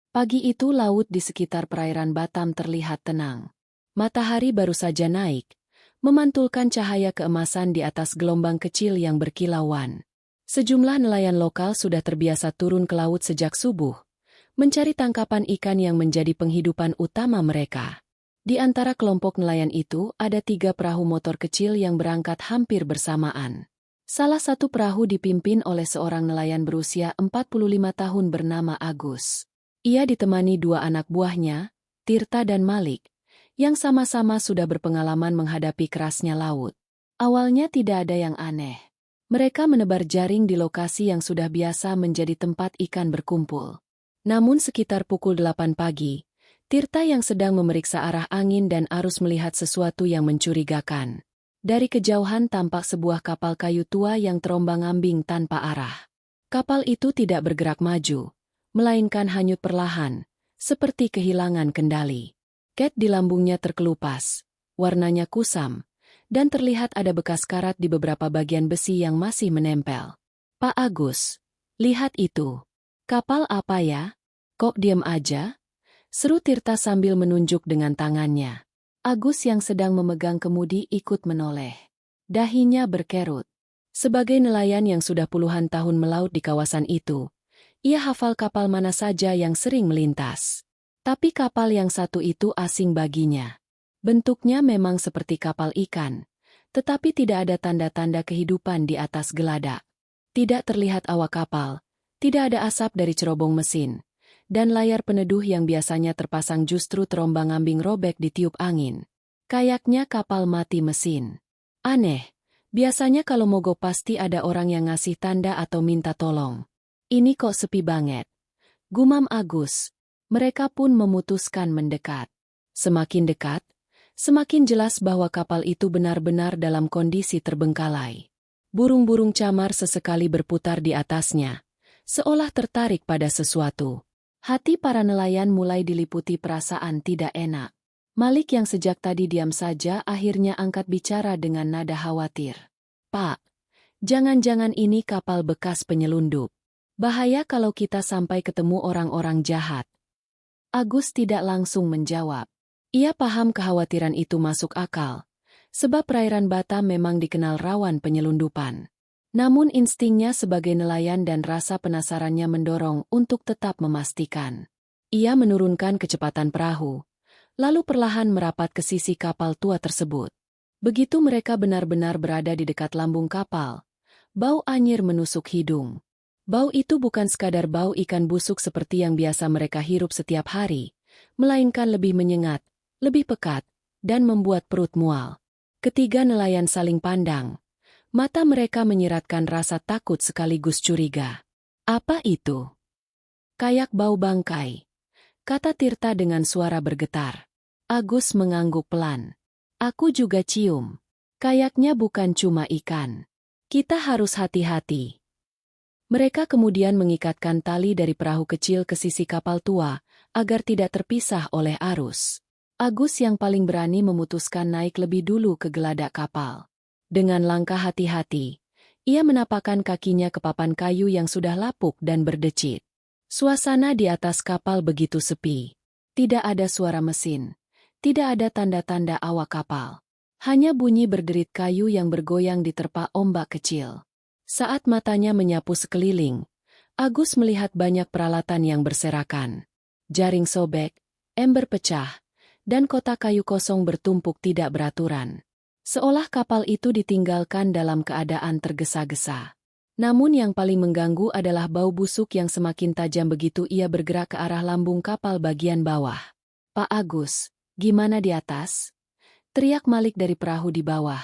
Pagi itu laut di sekitar perairan Batam terlihat tenang. Matahari baru saja naik, memantulkan cahaya keemasan di atas gelombang kecil yang berkilauan. Sejumlah nelayan lokal sudah terbiasa turun ke laut sejak subuh, mencari tangkapan ikan yang menjadi penghidupan utama mereka. Di antara kelompok nelayan itu ada 3 perahu motor kecil yang berangkat hampir bersamaan. Salah satu perahu dipimpin oleh seorang nelayan berusia 45 tahun bernama Agus. Ia ditemani 2 anak buahnya, Tirta dan Malik, yang sama-sama sudah berpengalaman menghadapi kerasnya laut. Awalnya tidak ada yang aneh. Mereka menebar jaring di lokasi yang sudah biasa menjadi tempat ikan berkumpul. Namun sekitar pukul 8 pagi, Tirta yang sedang memeriksa arah angin dan arus melihat sesuatu yang mencurigakan. Dari kejauhan tampak sebuah kapal kayu tua yang terombang-ambing tanpa arah. Kapal itu tidak bergerak maju, melainkan hanyut perlahan, seperti kehilangan kendali. Cat di lambungnya terkelupas, warnanya kusam, dan terlihat ada bekas karat di beberapa bagian besi yang masih menempel. "Pak Agus, lihat itu. Kapal apa ya? Kok diam aja?" seru Tirta sambil menunjuk dengan tangannya. Agus yang sedang memegang kemudi ikut menoleh. Dahinya berkerut. Sebagai nelayan yang sudah puluhan tahun melaut di kawasan itu, ia hafal kapal mana saja yang sering melintas. Tapi kapal yang satu itu asing baginya. Bentuknya memang seperti kapal ikan, tetapi tidak ada tanda-tanda kehidupan di atas geladak. Tidak terlihat awak kapal, tidak ada asap dari cerobong mesin, dan layar peneduh yang biasanya terpasang justru terombang-ambing robek ditiup angin. Kayaknya kapal mati mesin. Aneh, biasanya kalau mogok pasti ada orang yang ngasih tanda atau minta tolong. Ini kok sepi banget, gumam Agus. Mereka pun memutuskan mendekat. Semakin dekat, semakin jelas bahwa kapal itu benar-benar dalam kondisi terbengkalai. Burung-burung camar sesekali berputar di atasnya, seolah tertarik pada sesuatu. Hati para nelayan mulai diliputi perasaan tidak enak. Malik yang sejak tadi diam saja akhirnya angkat bicara dengan nada khawatir. "Pak, jangan-jangan ini kapal bekas penyelundup. Bahaya kalau kita sampai ketemu orang-orang jahat." Agus tidak langsung menjawab. Ia paham kekhawatiran itu masuk akal, sebab perairan Batam memang dikenal rawan penyelundupan. Namun instingnya sebagai nelayan dan rasa penasarannya mendorong untuk tetap memastikan. Ia menurunkan kecepatan perahu, lalu perlahan merapat ke sisi kapal tua tersebut. Begitu mereka benar-benar berada di dekat lambung kapal, bau anyir menusuk hidung. Bau itu bukan sekadar bau ikan busuk seperti yang biasa mereka hirup setiap hari, melainkan lebih menyengat, lebih pekat, dan membuat perut mual. Ketiga nelayan saling pandang. Mata mereka menyiratkan rasa takut sekaligus curiga. "Apa itu?" "Kayak bau bangkai," kata Tirta dengan suara bergetar. Agus mengangguk pelan. "Aku juga cium. Kayaknya bukan cuma ikan. Kita harus hati-hati." Mereka kemudian mengikatkan tali dari perahu kecil ke sisi kapal tua, agar tidak terpisah oleh arus. Agus yang paling berani memutuskan naik lebih dulu ke geladak kapal. Dengan langkah hati-hati, ia menapakkan kakinya ke papan kayu yang sudah lapuk dan berdecit. Suasana di atas kapal begitu sepi. Tidak ada suara mesin, tidak ada tanda-tanda awak kapal. Hanya bunyi berderit kayu yang bergoyang diterpa ombak kecil. Saat matanya menyapu sekeliling, Agus melihat banyak peralatan yang berserakan. Jaring sobek, ember pecah, dan kotak kayu kosong bertumpuk tidak beraturan. Seolah kapal itu ditinggalkan dalam keadaan tergesa-gesa. Namun yang paling mengganggu adalah bau busuk yang semakin tajam begitu ia bergerak ke arah lambung kapal bagian bawah. "Pak Agus, gimana di atas?" teriak Malik dari perahu di bawah.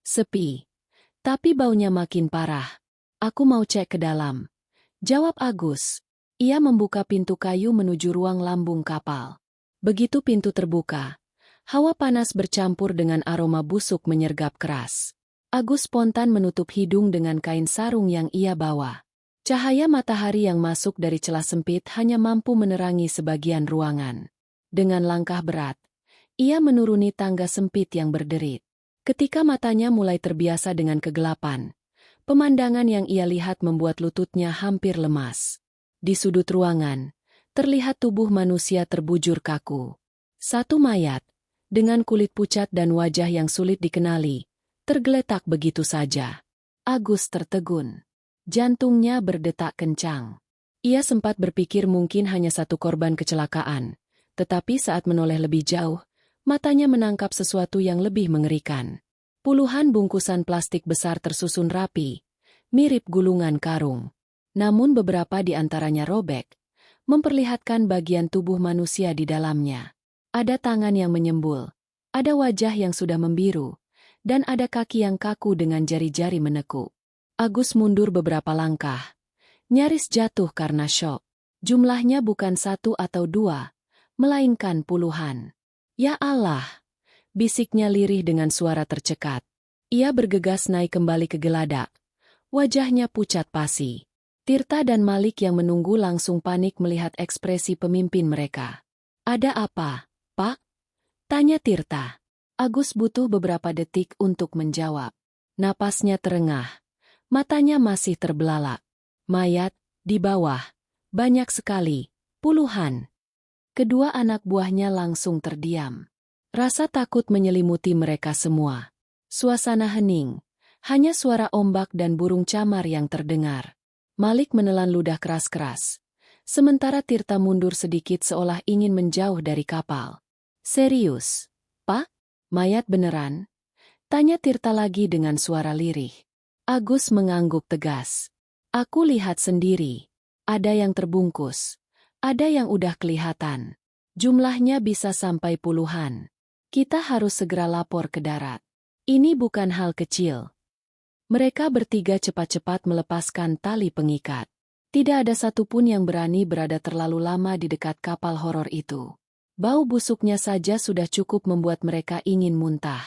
"Sepi. Tapi baunya makin parah. Aku mau cek ke dalam," jawab Agus. Ia membuka pintu kayu menuju ruang lambung kapal. Begitu pintu terbuka, hawa panas bercampur dengan aroma busuk menyergap keras. Agus spontan menutup hidung dengan kain sarung yang ia bawa. Cahaya matahari yang masuk dari celah sempit hanya mampu menerangi sebagian ruangan. Dengan langkah berat, ia menuruni tangga sempit yang berderit. Ketika matanya mulai terbiasa dengan kegelapan, pemandangan yang ia lihat membuat lututnya hampir lemas. Di sudut ruangan, terlihat tubuh manusia terbujur kaku. Satu mayat, dengan kulit pucat dan wajah yang sulit dikenali, tergeletak begitu saja. Agus tertegun. Jantungnya berdetak kencang. Ia sempat berpikir mungkin hanya satu korban kecelakaan, tetapi saat menoleh lebih jauh, matanya menangkap sesuatu yang lebih mengerikan. Puluhan bungkusan plastik besar tersusun rapi, mirip gulungan karung. Namun beberapa di antaranya robek, memperlihatkan bagian tubuh manusia di dalamnya. Ada tangan yang menyembul, ada wajah yang sudah membiru, dan ada kaki yang kaku dengan jari-jari menekuk. Agus mundur beberapa langkah, nyaris jatuh karena syok. Jumlahnya bukan satu atau dua, melainkan puluhan. Ya Allah, bisiknya lirih dengan suara tercekat. Ia bergegas naik kembali ke geladak. Wajahnya pucat pasi. Tirta dan Malik yang menunggu langsung panik melihat ekspresi pemimpin mereka. Ada apa, Pak? Tanya Tirta. Agus butuh beberapa detik untuk menjawab. Napasnya terengah. Matanya masih terbelalak. Mayat, di bawah. Banyak sekali. Puluhan. Kedua anak buahnya langsung terdiam. Rasa takut menyelimuti mereka semua. Suasana hening. Hanya suara ombak dan burung camar yang terdengar. Malik menelan ludah keras-keras. Sementara Tirta mundur sedikit seolah ingin menjauh dari kapal. Serius, Pak? Mayat beneran? Tanya Tirta lagi dengan suara lirih. Agus mengangguk tegas. Aku lihat sendiri. Ada yang terbungkus. Ada yang udah kelihatan. Jumlahnya bisa sampai puluhan. Kita harus segera lapor ke darat. Ini bukan hal kecil. Mereka bertiga cepat-cepat melepaskan tali pengikat. Tidak ada satupun yang berani berada terlalu lama di dekat kapal horor itu. Bau busuknya saja sudah cukup membuat mereka ingin muntah.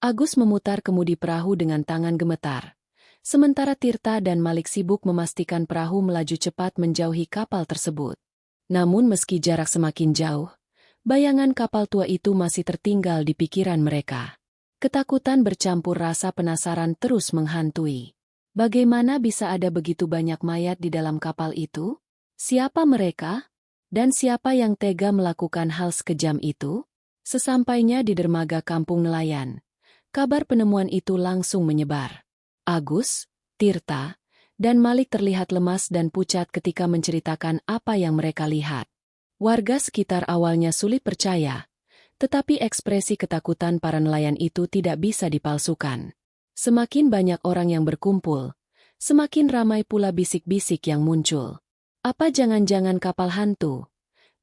Agus memutar kemudi perahu dengan tangan gemetar. Sementara Tirta dan Malik sibuk memastikan perahu melaju cepat menjauhi kapal tersebut. Namun meski jarak semakin jauh, bayangan kapal tua itu masih tertinggal di pikiran mereka. Ketakutan bercampur rasa penasaran terus menghantui. Bagaimana bisa ada begitu banyak mayat di dalam kapal itu? Siapa mereka? Dan siapa yang tega melakukan hal sekejam itu? Sesampainya di dermaga kampung nelayan, kabar penemuan itu langsung menyebar. Agus, Tirta, dan Malik terlihat lemas dan pucat ketika menceritakan apa yang mereka lihat. Warga sekitar awalnya sulit percaya, tetapi ekspresi ketakutan para nelayan itu tidak bisa dipalsukan. Semakin banyak orang yang berkumpul, semakin ramai pula bisik-bisik yang muncul. Apa jangan-jangan kapal hantu?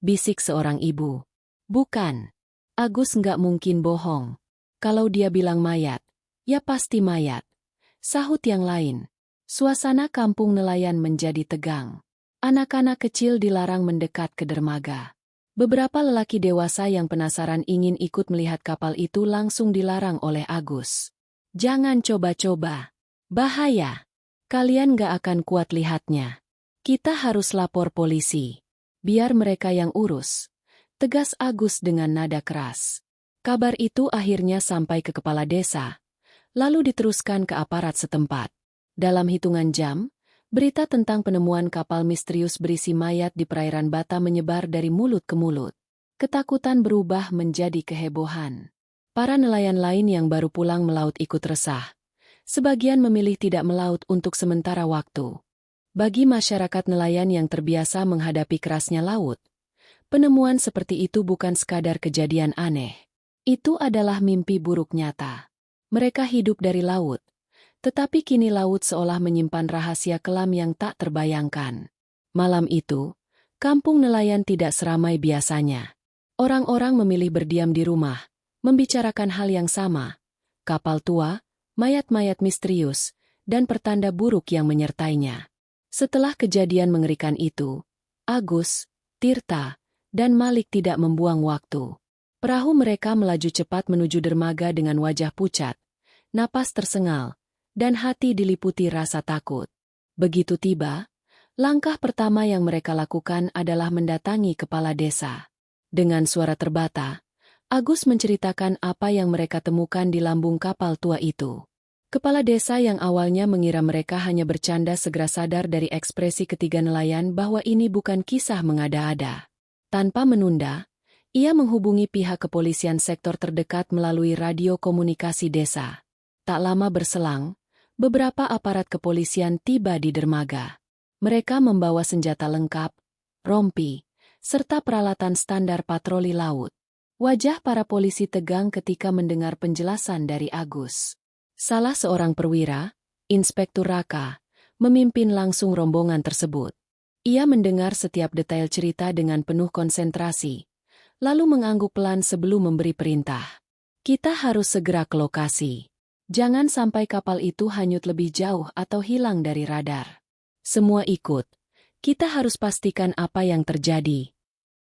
Bisik seorang ibu. Bukan. Agus nggak mungkin bohong. Kalau dia bilang mayat, ya pasti mayat. Sahut yang lain. Suasana kampung nelayan menjadi tegang. Anak-anak kecil dilarang mendekat ke dermaga. Beberapa lelaki dewasa yang penasaran ingin ikut melihat kapal itu langsung dilarang oleh Agus. Jangan coba-coba. Bahaya. Kalian gak akan kuat lihatnya. Kita harus lapor polisi. Biar mereka yang urus. Tegas Agus dengan nada keras. Kabar itu akhirnya sampai ke kepala desa. Lalu diteruskan ke aparat setempat. Dalam hitungan jam, berita tentang penemuan kapal misterius berisi mayat di perairan Batam menyebar dari mulut ke mulut. Ketakutan berubah menjadi kehebohan. Para nelayan lain yang baru pulang melaut ikut resah. Sebagian memilih tidak melaut untuk sementara waktu. Bagi masyarakat nelayan yang terbiasa menghadapi kerasnya laut, penemuan seperti itu bukan sekadar kejadian aneh. Itu adalah mimpi buruk nyata. Mereka hidup dari laut, tetapi kini laut seolah menyimpan rahasia kelam yang tak terbayangkan. Malam itu, kampung nelayan tidak seramai biasanya. Orang-orang memilih berdiam di rumah, membicarakan hal yang sama. Kapal tua, mayat-mayat misterius, dan pertanda buruk yang menyertainya. Setelah kejadian mengerikan itu, Agus, Tirta, dan Malik tidak membuang waktu. Perahu mereka melaju cepat menuju dermaga dengan wajah pucat, napas tersengal, dan hati diliputi rasa takut. Begitu tiba, langkah pertama yang mereka lakukan adalah mendatangi kepala desa. Dengan suara terbata, Agus menceritakan apa yang mereka temukan di lambung kapal tua itu. Kepala desa yang awalnya mengira mereka hanya bercanda segera sadar dari ekspresi ketiga nelayan bahwa ini bukan kisah mengada-ada. Tanpa menunda, ia menghubungi pihak kepolisian sektor terdekat melalui radio komunikasi desa. Tak lama berselang, beberapa aparat kepolisian tiba di dermaga. Mereka membawa senjata lengkap, rompi, serta peralatan standar patroli laut. Wajah para polisi tegang ketika mendengar penjelasan dari Agus. Salah seorang perwira, Inspektur Raka, memimpin langsung rombongan tersebut. Ia mendengar setiap detail cerita dengan penuh konsentrasi, lalu mengangguk pelan sebelum memberi perintah. Kita harus segera ke lokasi. Jangan sampai kapal itu hanyut lebih jauh atau hilang dari radar. Semua ikut. Kita harus pastikan apa yang terjadi.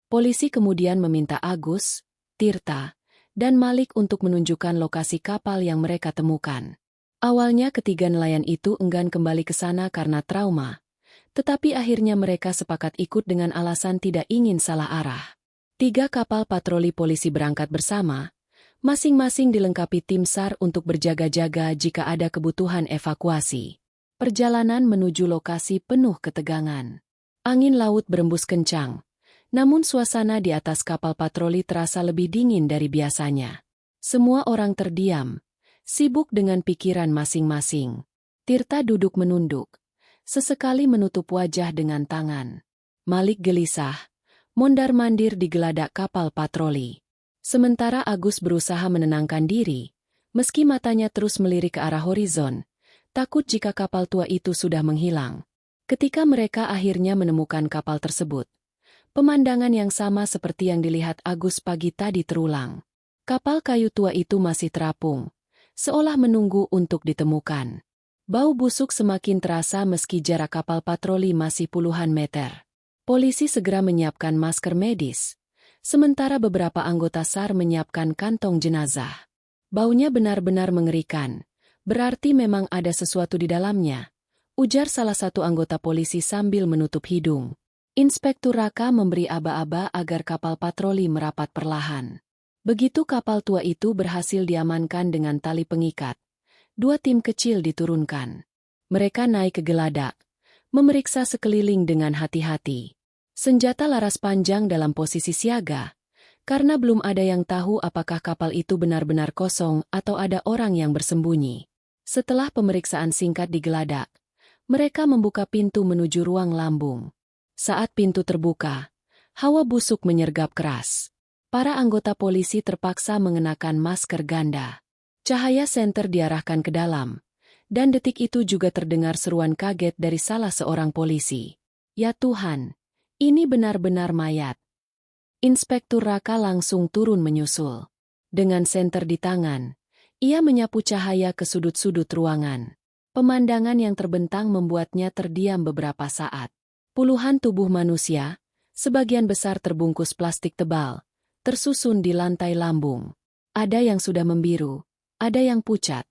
Polisi kemudian meminta Agus, Tirta, dan Malik untuk menunjukkan lokasi kapal yang mereka temukan. Awalnya ketiga nelayan itu enggan kembali ke sana karena trauma, tetapi akhirnya mereka sepakat ikut dengan alasan tidak ingin salah arah. 3 kapal patroli polisi berangkat bersama, masing-masing dilengkapi tim SAR untuk berjaga-jaga jika ada kebutuhan evakuasi. Perjalanan menuju lokasi penuh ketegangan. Angin laut berembus kencang, namun suasana di atas kapal patroli terasa lebih dingin dari biasanya. Semua orang terdiam, sibuk dengan pikiran masing-masing. Tirta duduk menunduk, sesekali menutup wajah dengan tangan. Malik gelisah, mondar-mandir di geladak kapal patroli. Sementara Agus berusaha menenangkan diri, meski matanya terus melirik ke arah horizon, takut jika kapal tua itu sudah menghilang. Ketika mereka akhirnya menemukan kapal tersebut, pemandangan yang sama seperti yang dilihat Agus pagi tadi terulang. Kapal kayu tua itu masih terapung, seolah menunggu untuk ditemukan. Bau busuk semakin terasa meski jarak kapal patroli masih puluhan meter. Polisi segera menyiapkan masker medis, sementara beberapa anggota SAR menyiapkan kantong jenazah. Baunya benar-benar mengerikan, berarti memang ada sesuatu di dalamnya, ujar salah satu anggota polisi sambil menutup hidung. Inspektur Raka memberi aba-aba agar kapal patroli merapat perlahan. Begitu kapal tua itu berhasil diamankan dengan tali pengikat, 2 tim kecil diturunkan. Mereka naik ke geladak, memeriksa sekeliling dengan hati-hati. Senjata laras panjang dalam posisi siaga, karena belum ada yang tahu apakah kapal itu benar-benar kosong atau ada orang yang bersembunyi. Setelah pemeriksaan singkat di geladak, mereka membuka pintu menuju ruang lambung. Saat pintu terbuka, hawa busuk menyergap keras. Para anggota polisi terpaksa mengenakan masker ganda. Cahaya senter diarahkan ke dalam, dan detik itu juga terdengar seruan kaget dari salah seorang polisi. Ya Tuhan, ini benar-benar mayat. Inspektur Raka langsung turun menyusul. Dengan senter di tangan, ia menyapu cahaya ke sudut-sudut ruangan. Pemandangan yang terbentang membuatnya terdiam beberapa saat. Puluhan tubuh manusia, sebagian besar terbungkus plastik tebal, tersusun di lantai lambung. Ada yang sudah membiru, ada yang pucat,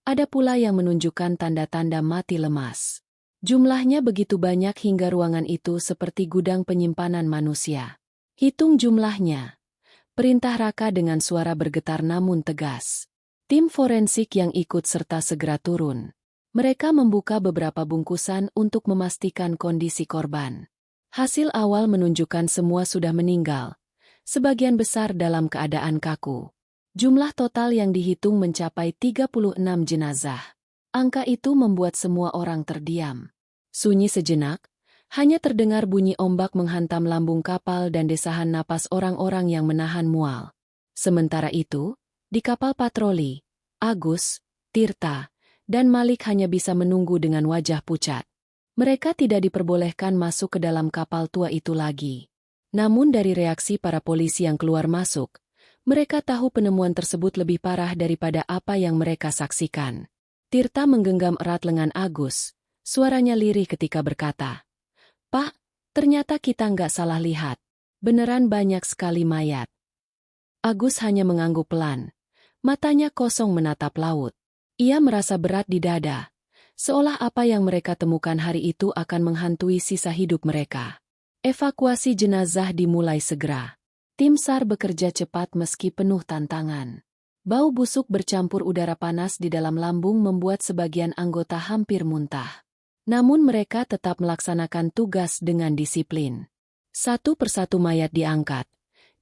ada pula yang menunjukkan tanda-tanda mati lemas. Jumlahnya begitu banyak hingga ruangan itu seperti gudang penyimpanan manusia. Hitung jumlahnya. Perintah Raka dengan suara bergetar namun tegas. Tim forensik yang ikut serta segera turun. Mereka membuka beberapa bungkusan untuk memastikan kondisi korban. Hasil awal menunjukkan semua sudah meninggal, sebagian besar dalam keadaan kaku. Jumlah total yang dihitung mencapai 36 jenazah. Angka itu membuat semua orang terdiam. Sunyi sejenak, hanya terdengar bunyi ombak menghantam lambung kapal dan desahan napas orang-orang yang menahan mual. Sementara itu, di kapal patroli, Agus, Tirta, dan Malik hanya bisa menunggu dengan wajah pucat. Mereka tidak diperbolehkan masuk ke dalam kapal tua itu lagi. Namun dari reaksi para polisi yang keluar masuk, mereka tahu penemuan tersebut lebih parah daripada apa yang mereka saksikan. Tirta menggenggam erat lengan Agus, suaranya lirih ketika berkata, "Pak, ternyata kita nggak salah lihat. Beneran banyak sekali mayat." Agus hanya mengangguk pelan. Matanya kosong menatap laut. Ia merasa berat di dada, seolah apa yang mereka temukan hari itu akan menghantui sisa hidup mereka. Evakuasi jenazah dimulai segera. Tim SAR bekerja cepat meski penuh tantangan. Bau busuk bercampur udara panas di dalam lambung membuat sebagian anggota hampir muntah. Namun mereka tetap melaksanakan tugas dengan disiplin. Satu persatu mayat diangkat,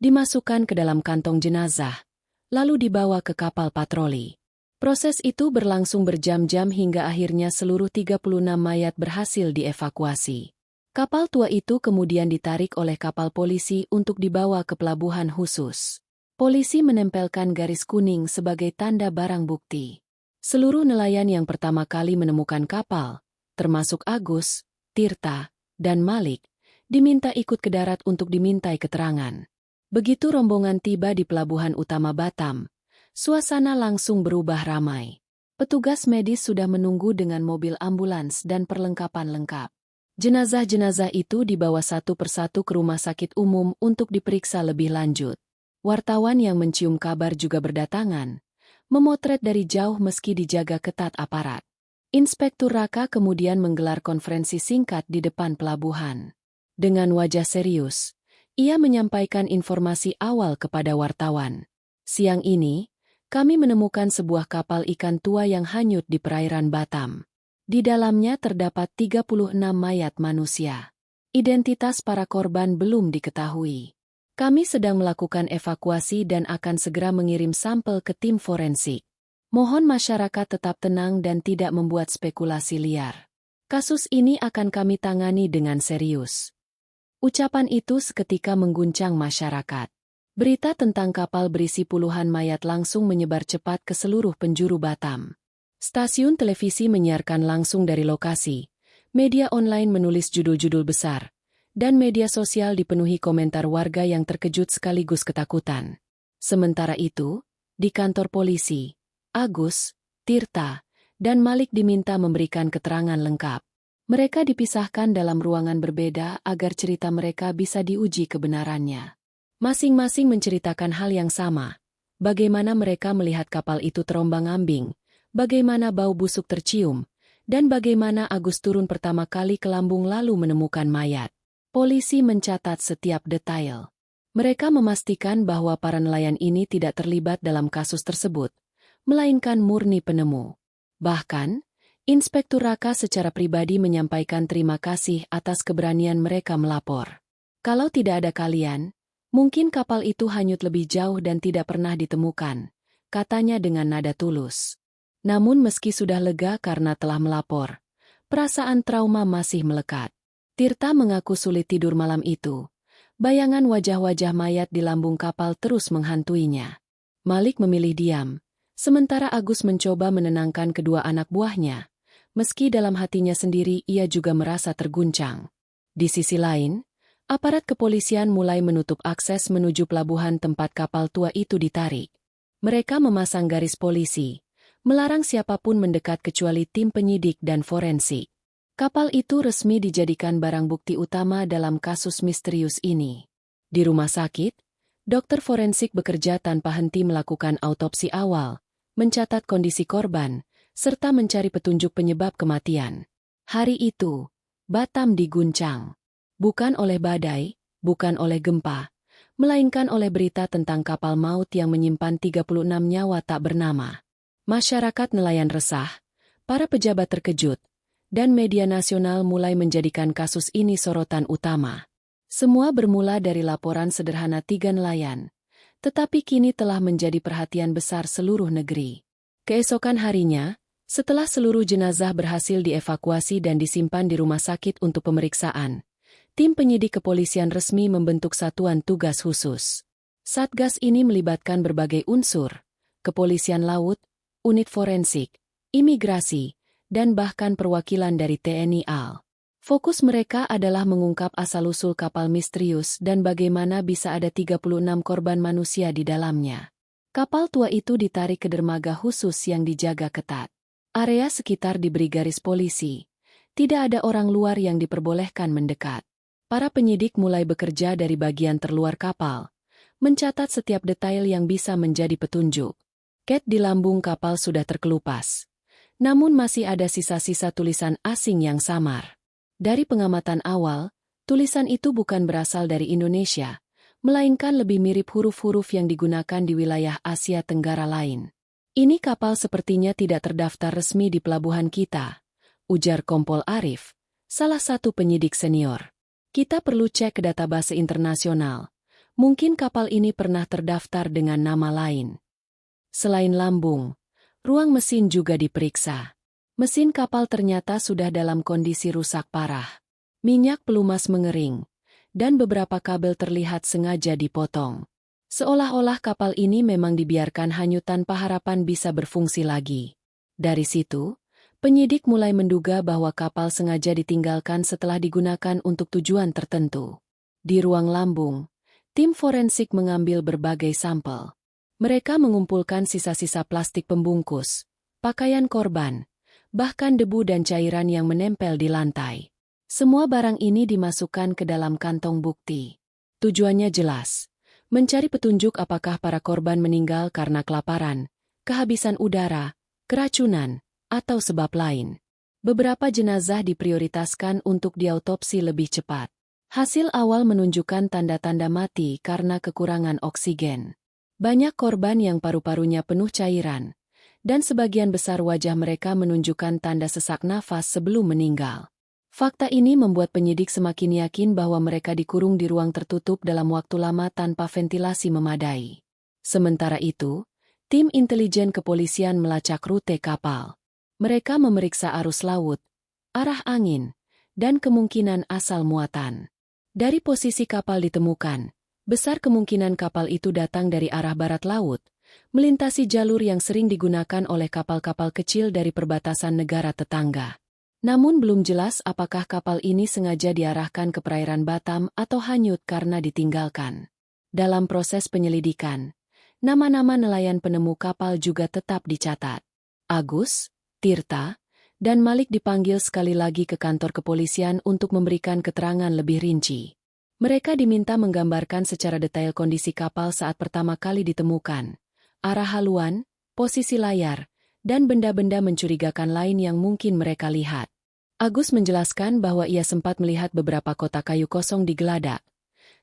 dimasukkan ke dalam kantong jenazah, lalu dibawa ke kapal patroli. Proses itu berlangsung berjam-jam hingga akhirnya seluruh 36 mayat berhasil dievakuasi. Kapal tua itu kemudian ditarik oleh kapal polisi untuk dibawa ke pelabuhan khusus. Polisi menempelkan garis kuning sebagai tanda barang bukti. Seluruh nelayan yang pertama kali menemukan kapal, termasuk Agus, Tirta, dan Malik, diminta ikut ke darat untuk dimintai keterangan. Begitu rombongan tiba di pelabuhan utama Batam, suasana langsung berubah ramai. Petugas medis sudah menunggu dengan mobil ambulans dan perlengkapan lengkap. Jenazah-jenazah itu dibawa satu persatu ke rumah sakit umum untuk diperiksa lebih lanjut. Wartawan yang mencium kabar juga berdatangan, memotret dari jauh meski dijaga ketat aparat. Inspektur Raka kemudian menggelar konferensi singkat di depan pelabuhan. Dengan wajah serius, ia menyampaikan informasi awal kepada wartawan. Siang ini, kami menemukan sebuah kapal ikan tua yang hanyut di perairan Batam. Di dalamnya terdapat 36 mayat manusia. Identitas para korban belum diketahui. Kami sedang melakukan evakuasi dan akan segera mengirim sampel ke tim forensik. Mohon masyarakat tetap tenang dan tidak membuat spekulasi liar. Kasus ini akan kami tangani dengan serius. Ucapan itu seketika mengguncang masyarakat. Berita tentang kapal berisi puluhan mayat langsung menyebar cepat ke seluruh penjuru Batam. Stasiun televisi menyiarkan langsung dari lokasi, media online menulis judul-judul besar, dan media sosial dipenuhi komentar warga yang terkejut sekaligus ketakutan. Sementara itu, di kantor polisi, Agus, Tirta, dan Malik diminta memberikan keterangan lengkap. Mereka dipisahkan dalam ruangan berbeda agar cerita mereka bisa diuji kebenarannya. Masing-masing menceritakan hal yang sama. Bagaimana mereka melihat kapal itu terombang-ambing, bagaimana bau busuk tercium, dan bagaimana Agus turun pertama kali ke lambung lalu menemukan mayat. Polisi mencatat setiap detail. Mereka memastikan bahwa para nelayan ini tidak terlibat dalam kasus tersebut, melainkan murni penemu. Bahkan, Inspektur Raka secara pribadi menyampaikan terima kasih atas keberanian mereka melapor. Kalau tidak ada kalian, mungkin kapal itu hanyut lebih jauh dan tidak pernah ditemukan, katanya dengan nada tulus. Namun meski sudah lega karena telah melapor, perasaan trauma masih melekat. Tirta mengaku sulit tidur malam itu. Bayangan wajah-wajah mayat di lambung kapal terus menghantuinya. Malik memilih diam, sementara Agus mencoba menenangkan kedua anak buahnya. Meski dalam hatinya sendiri ia juga merasa terguncang. Di sisi lain, aparat kepolisian mulai menutup akses menuju pelabuhan tempat kapal tua itu ditarik. Mereka memasang garis polisi, melarang siapapun mendekat kecuali tim penyidik dan forensik. Kapal itu resmi dijadikan barang bukti utama dalam kasus misterius ini. Di rumah sakit, dokter forensik bekerja tanpa henti melakukan autopsi awal, mencatat kondisi korban, serta mencari petunjuk penyebab kematian. Hari itu, Batam diguncang. Bukan oleh badai, bukan oleh gempa, melainkan oleh berita tentang kapal maut yang menyimpan 36 nyawa tak bernama. Masyarakat nelayan resah, para pejabat terkejut, dan media nasional mulai menjadikan kasus ini sorotan utama. Semua bermula dari laporan sederhana 3 nelayan, tetapi kini telah menjadi perhatian besar seluruh negeri. Keesokan harinya, setelah seluruh jenazah berhasil dievakuasi dan disimpan di rumah sakit untuk pemeriksaan, tim penyidik kepolisian resmi membentuk satuan tugas khusus. Satgas ini melibatkan berbagai unsur, kepolisian laut, unit forensik, imigrasi, dan bahkan perwakilan dari TNI AL. Fokus mereka adalah mengungkap asal-usul kapal misterius dan bagaimana bisa ada 36 korban manusia di dalamnya. Kapal tua itu ditarik ke dermaga khusus yang dijaga ketat. Area sekitar diberi garis polisi. Tidak ada orang luar yang diperbolehkan mendekat. Para penyidik mulai bekerja dari bagian terluar kapal, mencatat setiap detail yang bisa menjadi petunjuk. Cat di lambung kapal sudah terkelupas. Namun masih ada sisa-sisa tulisan asing yang samar. Dari pengamatan awal, tulisan itu bukan berasal dari Indonesia, melainkan lebih mirip huruf-huruf yang digunakan di wilayah Asia Tenggara lain. Ini kapal sepertinya tidak terdaftar resmi di pelabuhan kita, ujar Kompol Arif, salah satu penyidik senior. Kita perlu cek ke database internasional. Mungkin kapal ini pernah terdaftar dengan nama lain. Selain lambung, ruang mesin juga diperiksa. Mesin kapal ternyata sudah dalam kondisi rusak parah. Minyak pelumas mengering, dan beberapa kabel terlihat sengaja dipotong. Seolah-olah kapal ini memang dibiarkan hanyut tanpa harapan bisa berfungsi lagi. Dari situ, penyidik mulai menduga bahwa kapal sengaja ditinggalkan setelah digunakan untuk tujuan tertentu. Di ruang lambung, tim forensik mengambil berbagai sampel. Mereka mengumpulkan sisa-sisa plastik pembungkus, pakaian korban, bahkan debu dan cairan yang menempel di lantai. Semua barang ini dimasukkan ke dalam kantong bukti. Tujuannya jelas, mencari petunjuk apakah para korban meninggal karena kelaparan, kehabisan udara, keracunan, atau sebab lain. Beberapa jenazah diprioritaskan untuk diautopsi lebih cepat. Hasil awal menunjukkan tanda-tanda mati karena kekurangan oksigen. Banyak korban yang paru-parunya penuh cairan, dan sebagian besar wajah mereka menunjukkan tanda sesak nafas sebelum meninggal. Fakta ini membuat penyidik semakin yakin bahwa mereka dikurung di ruang tertutup dalam waktu lama tanpa ventilasi memadai. Sementara itu, tim intelijen kepolisian melacak rute kapal. Mereka memeriksa arus laut, arah angin, dan kemungkinan asal muatan. Dari posisi kapal ditemukan, besar kemungkinan kapal itu datang dari arah barat laut, melintasi jalur yang sering digunakan oleh kapal-kapal kecil dari perbatasan negara tetangga. Namun belum jelas apakah kapal ini sengaja diarahkan ke perairan Batam atau hanyut karena ditinggalkan. Dalam proses penyelidikan, nama-nama nelayan penemu kapal juga tetap dicatat. Agus, Tirta, dan Malik dipanggil sekali lagi ke kantor kepolisian untuk memberikan keterangan lebih rinci. Mereka diminta menggambarkan secara detail kondisi kapal saat pertama kali ditemukan, arah haluan, posisi layar, dan benda-benda mencurigakan lain yang mungkin mereka lihat. Agus menjelaskan bahwa ia sempat melihat beberapa kotak kayu kosong di geladak,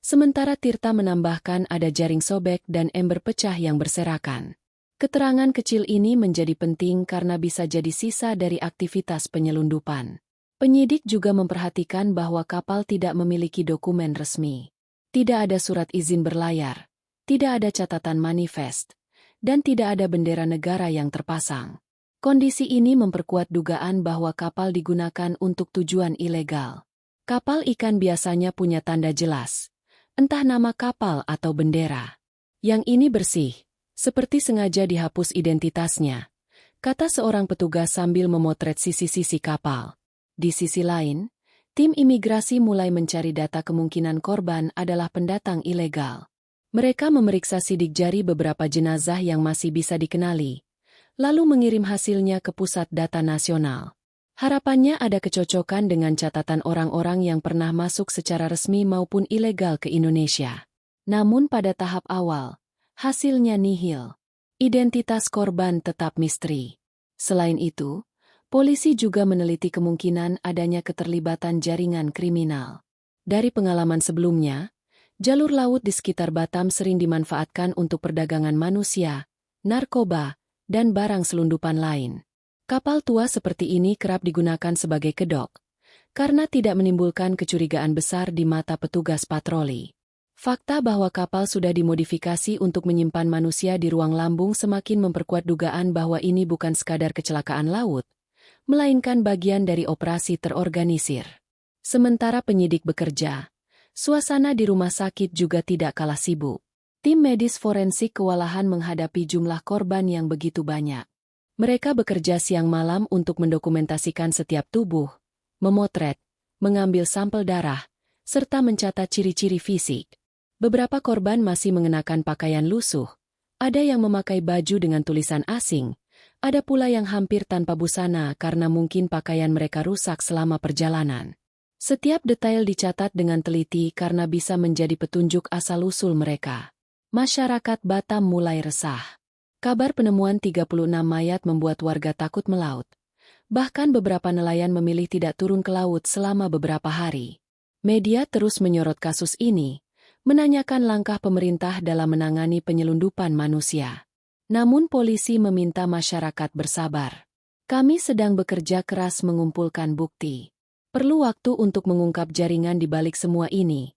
sementara Tirta menambahkan ada jaring sobek dan ember pecah yang berserakan. Keterangan kecil ini menjadi penting karena bisa jadi sisa dari aktivitas penyelundupan. Penyidik juga memperhatikan bahwa kapal tidak memiliki dokumen resmi. Tidak ada surat izin berlayar, tidak ada catatan manifest, dan tidak ada bendera negara yang terpasang. Kondisi ini memperkuat dugaan bahwa kapal digunakan untuk tujuan ilegal. Kapal ikan biasanya punya tanda jelas, entah nama kapal atau bendera. Yang ini bersih, seperti sengaja dihapus identitasnya, kata seorang petugas sambil memotret sisi-sisi kapal. Di sisi lain, tim imigrasi mulai mencari data kemungkinan korban adalah pendatang ilegal. Mereka memeriksa sidik jari beberapa jenazah yang masih bisa dikenali, lalu mengirim hasilnya ke Pusat Data Nasional. Harapannya ada kecocokan dengan catatan orang-orang yang pernah masuk secara resmi maupun ilegal ke Indonesia. Namun pada tahap awal, hasilnya nihil. Identitas korban tetap misteri. Selain itu, polisi juga meneliti kemungkinan adanya keterlibatan jaringan kriminal. Dari pengalaman sebelumnya, jalur laut di sekitar Batam sering dimanfaatkan untuk perdagangan manusia, narkoba, dan barang selundupan lain. Kapal tua seperti ini kerap digunakan sebagai kedok, karena tidak menimbulkan kecurigaan besar di mata petugas patroli. Fakta bahwa kapal sudah dimodifikasi untuk menyimpan manusia di ruang lambung semakin memperkuat dugaan bahwa ini bukan sekadar kecelakaan laut, melainkan bagian dari operasi terorganisir. Sementara penyidik bekerja, suasana di rumah sakit juga tidak kalah sibuk. Tim medis forensik kewalahan menghadapi jumlah korban yang begitu banyak. Mereka bekerja siang malam untuk mendokumentasikan setiap tubuh, memotret, mengambil sampel darah, serta mencatat ciri-ciri fisik. Beberapa korban masih mengenakan pakaian lusuh, ada yang memakai baju dengan tulisan asing, ada pula yang hampir tanpa busana karena mungkin pakaian mereka rusak selama perjalanan. Setiap detail dicatat dengan teliti karena bisa menjadi petunjuk asal-usul mereka. Masyarakat Batam mulai resah. Kabar penemuan 36 mayat membuat warga takut melaut. Bahkan beberapa nelayan memilih tidak turun ke laut selama beberapa hari. Media terus menyorot kasus ini, menanyakan langkah pemerintah dalam menangani penyelundupan manusia. Namun polisi meminta masyarakat bersabar. Kami sedang bekerja keras mengumpulkan bukti. Perlu waktu untuk mengungkap jaringan di balik semua ini,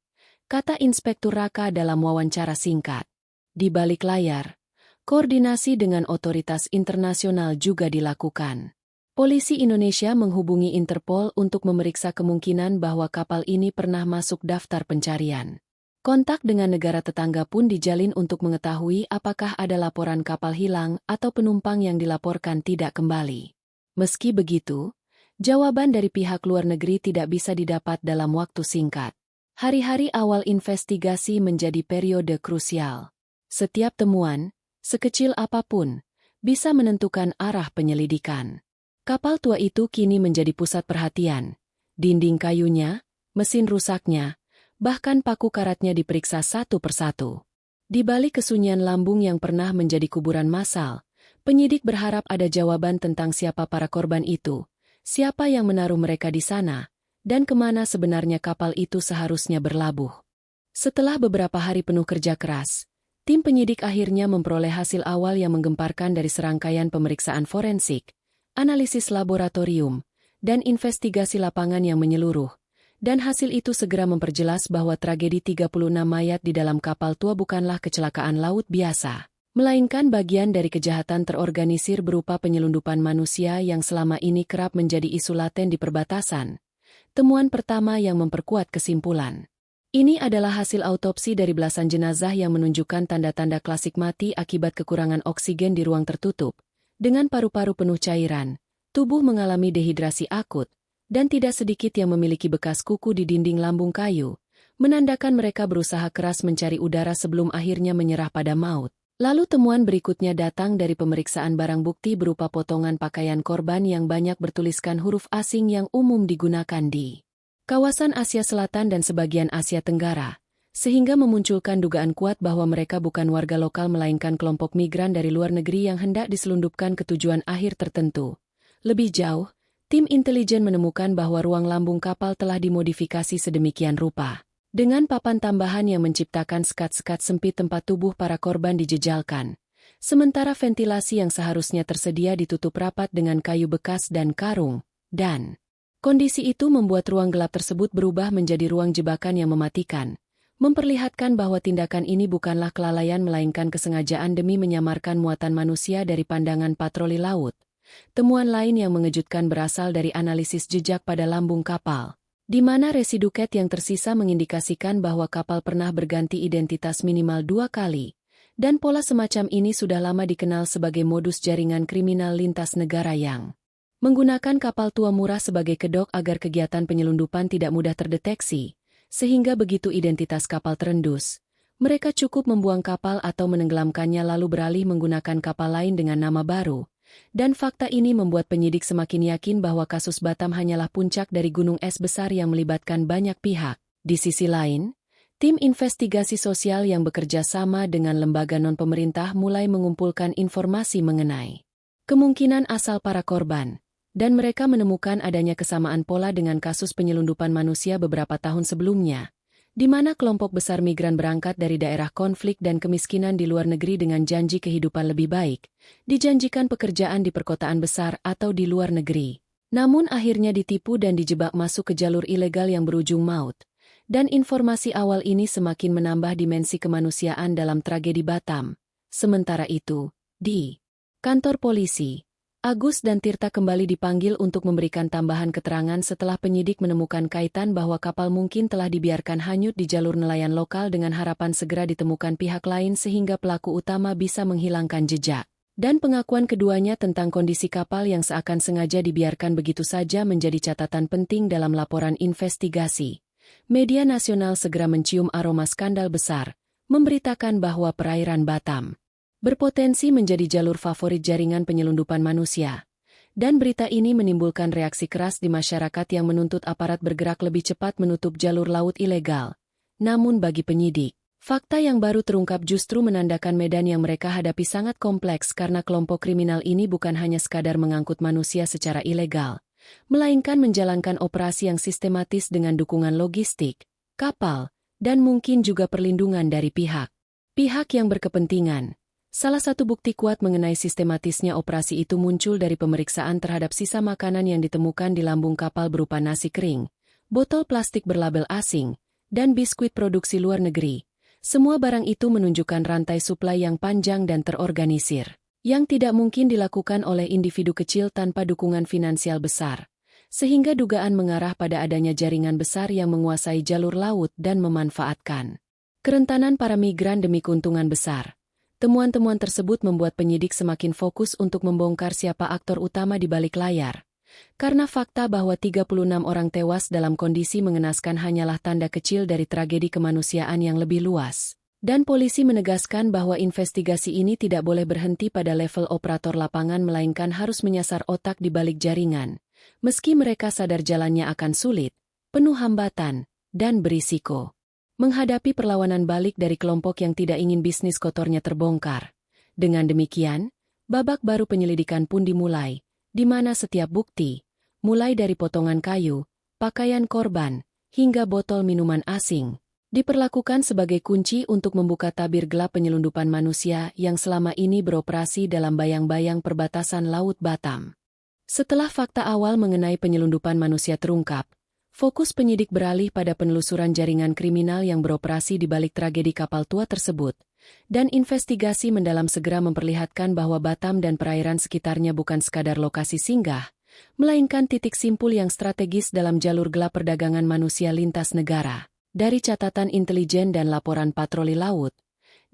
kata Inspektur Raka dalam wawancara singkat. Di balik layar, koordinasi dengan otoritas internasional juga dilakukan. Polisi Indonesia menghubungi Interpol untuk memeriksa kemungkinan bahwa kapal ini pernah masuk daftar pencarian. Kontak dengan negara tetangga pun dijalin untuk mengetahui apakah ada laporan kapal hilang atau penumpang yang dilaporkan tidak kembali. Meski begitu, jawaban dari pihak luar negeri tidak bisa didapat dalam waktu singkat. Hari-hari awal investigasi menjadi periode krusial. Setiap temuan, sekecil apapun, bisa menentukan arah penyelidikan. Kapal tua itu kini menjadi pusat perhatian. Dinding kayunya, mesin rusaknya, bahkan paku karatnya diperiksa satu persatu. Di balik kesunyian lambung yang pernah menjadi kuburan massal, penyidik berharap ada jawaban tentang siapa para korban itu, siapa yang menaruh mereka di sana, dan kemana sebenarnya kapal itu seharusnya berlabuh. Setelah beberapa hari penuh kerja keras, tim penyidik akhirnya memperoleh hasil awal yang menggemparkan dari serangkaian pemeriksaan forensik, analisis laboratorium, dan investigasi lapangan yang menyeluruh. Dan hasil itu segera memperjelas bahwa tragedi 36 mayat di dalam kapal tua bukanlah kecelakaan laut biasa, melainkan bagian dari kejahatan terorganisir berupa penyelundupan manusia yang selama ini kerap menjadi isu laten di perbatasan. Temuan pertama yang memperkuat kesimpulan. Ini adalah hasil autopsi dari belasan jenazah yang menunjukkan tanda-tanda klasik mati akibat kekurangan oksigen di ruang tertutup. Dengan paru-paru penuh cairan, tubuh mengalami dehidrasi akut, dan tidak sedikit yang memiliki bekas kuku di dinding lambung kayu, menandakan mereka berusaha keras mencari udara sebelum akhirnya menyerah pada maut. Lalu temuan berikutnya datang dari pemeriksaan barang bukti berupa potongan pakaian korban yang banyak bertuliskan huruf asing yang umum digunakan di kawasan Asia Selatan dan sebagian Asia Tenggara, sehingga memunculkan dugaan kuat bahwa mereka bukan warga lokal melainkan kelompok migran dari luar negeri yang hendak diselundupkan ke tujuan akhir tertentu. Lebih jauh, tim intelijen menemukan bahwa ruang lambung kapal telah dimodifikasi sedemikian rupa, dengan papan tambahan yang menciptakan sekat-sekat sempit tempat tubuh para korban dijejalkan, sementara ventilasi yang seharusnya tersedia ditutup rapat dengan kayu bekas dan karung, dan kondisi itu membuat ruang gelap tersebut berubah menjadi ruang jebakan yang mematikan, memperlihatkan bahwa tindakan ini bukanlah kelalaian melainkan kesengajaan demi menyamarkan muatan manusia dari pandangan patroli laut. Temuan lain yang mengejutkan berasal dari analisis jejak pada lambung kapal, di mana residu cat yang tersisa mengindikasikan bahwa kapal pernah berganti identitas minimal 2 kali, dan pola semacam ini sudah lama dikenal sebagai modus jaringan kriminal lintas negara yang menggunakan kapal tua murah sebagai kedok agar kegiatan penyelundupan tidak mudah terdeteksi, sehingga begitu identitas kapal terendus, mereka cukup membuang kapal atau menenggelamkannya lalu beralih menggunakan kapal lain dengan nama baru. Dan fakta ini membuat penyidik semakin yakin bahwa kasus Batam hanyalah puncak dari gunung es besar yang melibatkan banyak pihak. Di sisi lain, tim investigasi sosial yang bekerja sama dengan lembaga non-pemerintah mulai mengumpulkan informasi mengenai kemungkinan asal para korban, dan mereka menemukan adanya kesamaan pola dengan kasus penyelundupan manusia beberapa tahun sebelumnya, di mana kelompok besar migran berangkat dari daerah konflik dan kemiskinan di luar negeri dengan janji kehidupan lebih baik, dijanjikan pekerjaan di perkotaan besar atau di luar negeri. Namun akhirnya ditipu dan dijebak masuk ke jalur ilegal yang berujung maut. Dan informasi awal ini semakin menambah dimensi kemanusiaan dalam tragedi Batam. Sementara itu, di kantor polisi, Agus dan Tirta kembali dipanggil untuk memberikan tambahan keterangan setelah penyidik menemukan kaitan bahwa kapal mungkin telah dibiarkan hanyut di jalur nelayan lokal dengan harapan segera ditemukan pihak lain sehingga pelaku utama bisa menghilangkan jejak. Dan pengakuan keduanya tentang kondisi kapal yang seakan sengaja dibiarkan begitu saja menjadi catatan penting dalam laporan investigasi. Media nasional segera mencium aroma skandal besar, memberitakan bahwa perairan Batam berpotensi menjadi jalur favorit jaringan penyelundupan manusia. Dan berita ini menimbulkan reaksi keras di masyarakat yang menuntut aparat bergerak lebih cepat menutup jalur laut ilegal. Namun bagi penyidik, fakta yang baru terungkap justru menandakan medan yang mereka hadapi sangat kompleks karena kelompok kriminal ini bukan hanya sekadar mengangkut manusia secara ilegal, melainkan menjalankan operasi yang sistematis dengan dukungan logistik, kapal, dan mungkin juga perlindungan dari pihak yang berkepentingan. Salah satu bukti kuat mengenai sistematisnya operasi itu muncul dari pemeriksaan terhadap sisa makanan yang ditemukan di lambung kapal berupa nasi kering, botol plastik berlabel asing, dan biskuit produksi luar negeri. Semua barang itu menunjukkan rantai suplai yang panjang dan terorganisir, yang tidak mungkin dilakukan oleh individu kecil tanpa dukungan finansial besar, sehingga dugaan mengarah pada adanya jaringan besar yang menguasai jalur laut dan memanfaatkan kerentanan para migran demi keuntungan besar. Temuan-temuan tersebut membuat penyidik semakin fokus untuk membongkar siapa aktor utama di balik layar. Karena fakta bahwa 36 orang tewas dalam kondisi mengenaskan hanyalah tanda kecil dari tragedi kemanusiaan yang lebih luas. Dan polisi menegaskan bahwa investigasi ini tidak boleh berhenti pada level operator lapangan melainkan harus menyasar otak di balik jaringan. Meski mereka sadar jalannya akan sulit, penuh hambatan, dan berisiko menghadapi perlawanan balik dari kelompok yang tidak ingin bisnis kotornya terbongkar. Dengan demikian, babak baru penyelidikan pun dimulai, di mana setiap bukti, mulai dari potongan kayu, pakaian korban, hingga botol minuman asing, diperlakukan sebagai kunci untuk membuka tabir gelap penyelundupan manusia yang selama ini beroperasi dalam bayang-bayang perbatasan Laut Batam. Setelah fakta awal mengenai penyelundupan manusia terungkap, fokus penyidik beralih pada penelusuran jaringan kriminal yang beroperasi di balik tragedi kapal tua tersebut, dan investigasi mendalam segera memperlihatkan bahwa Batam dan perairan sekitarnya bukan sekadar lokasi singgah, melainkan titik simpul yang strategis dalam jalur gelap perdagangan manusia lintas negara. Dari catatan intelijen dan laporan patroli laut,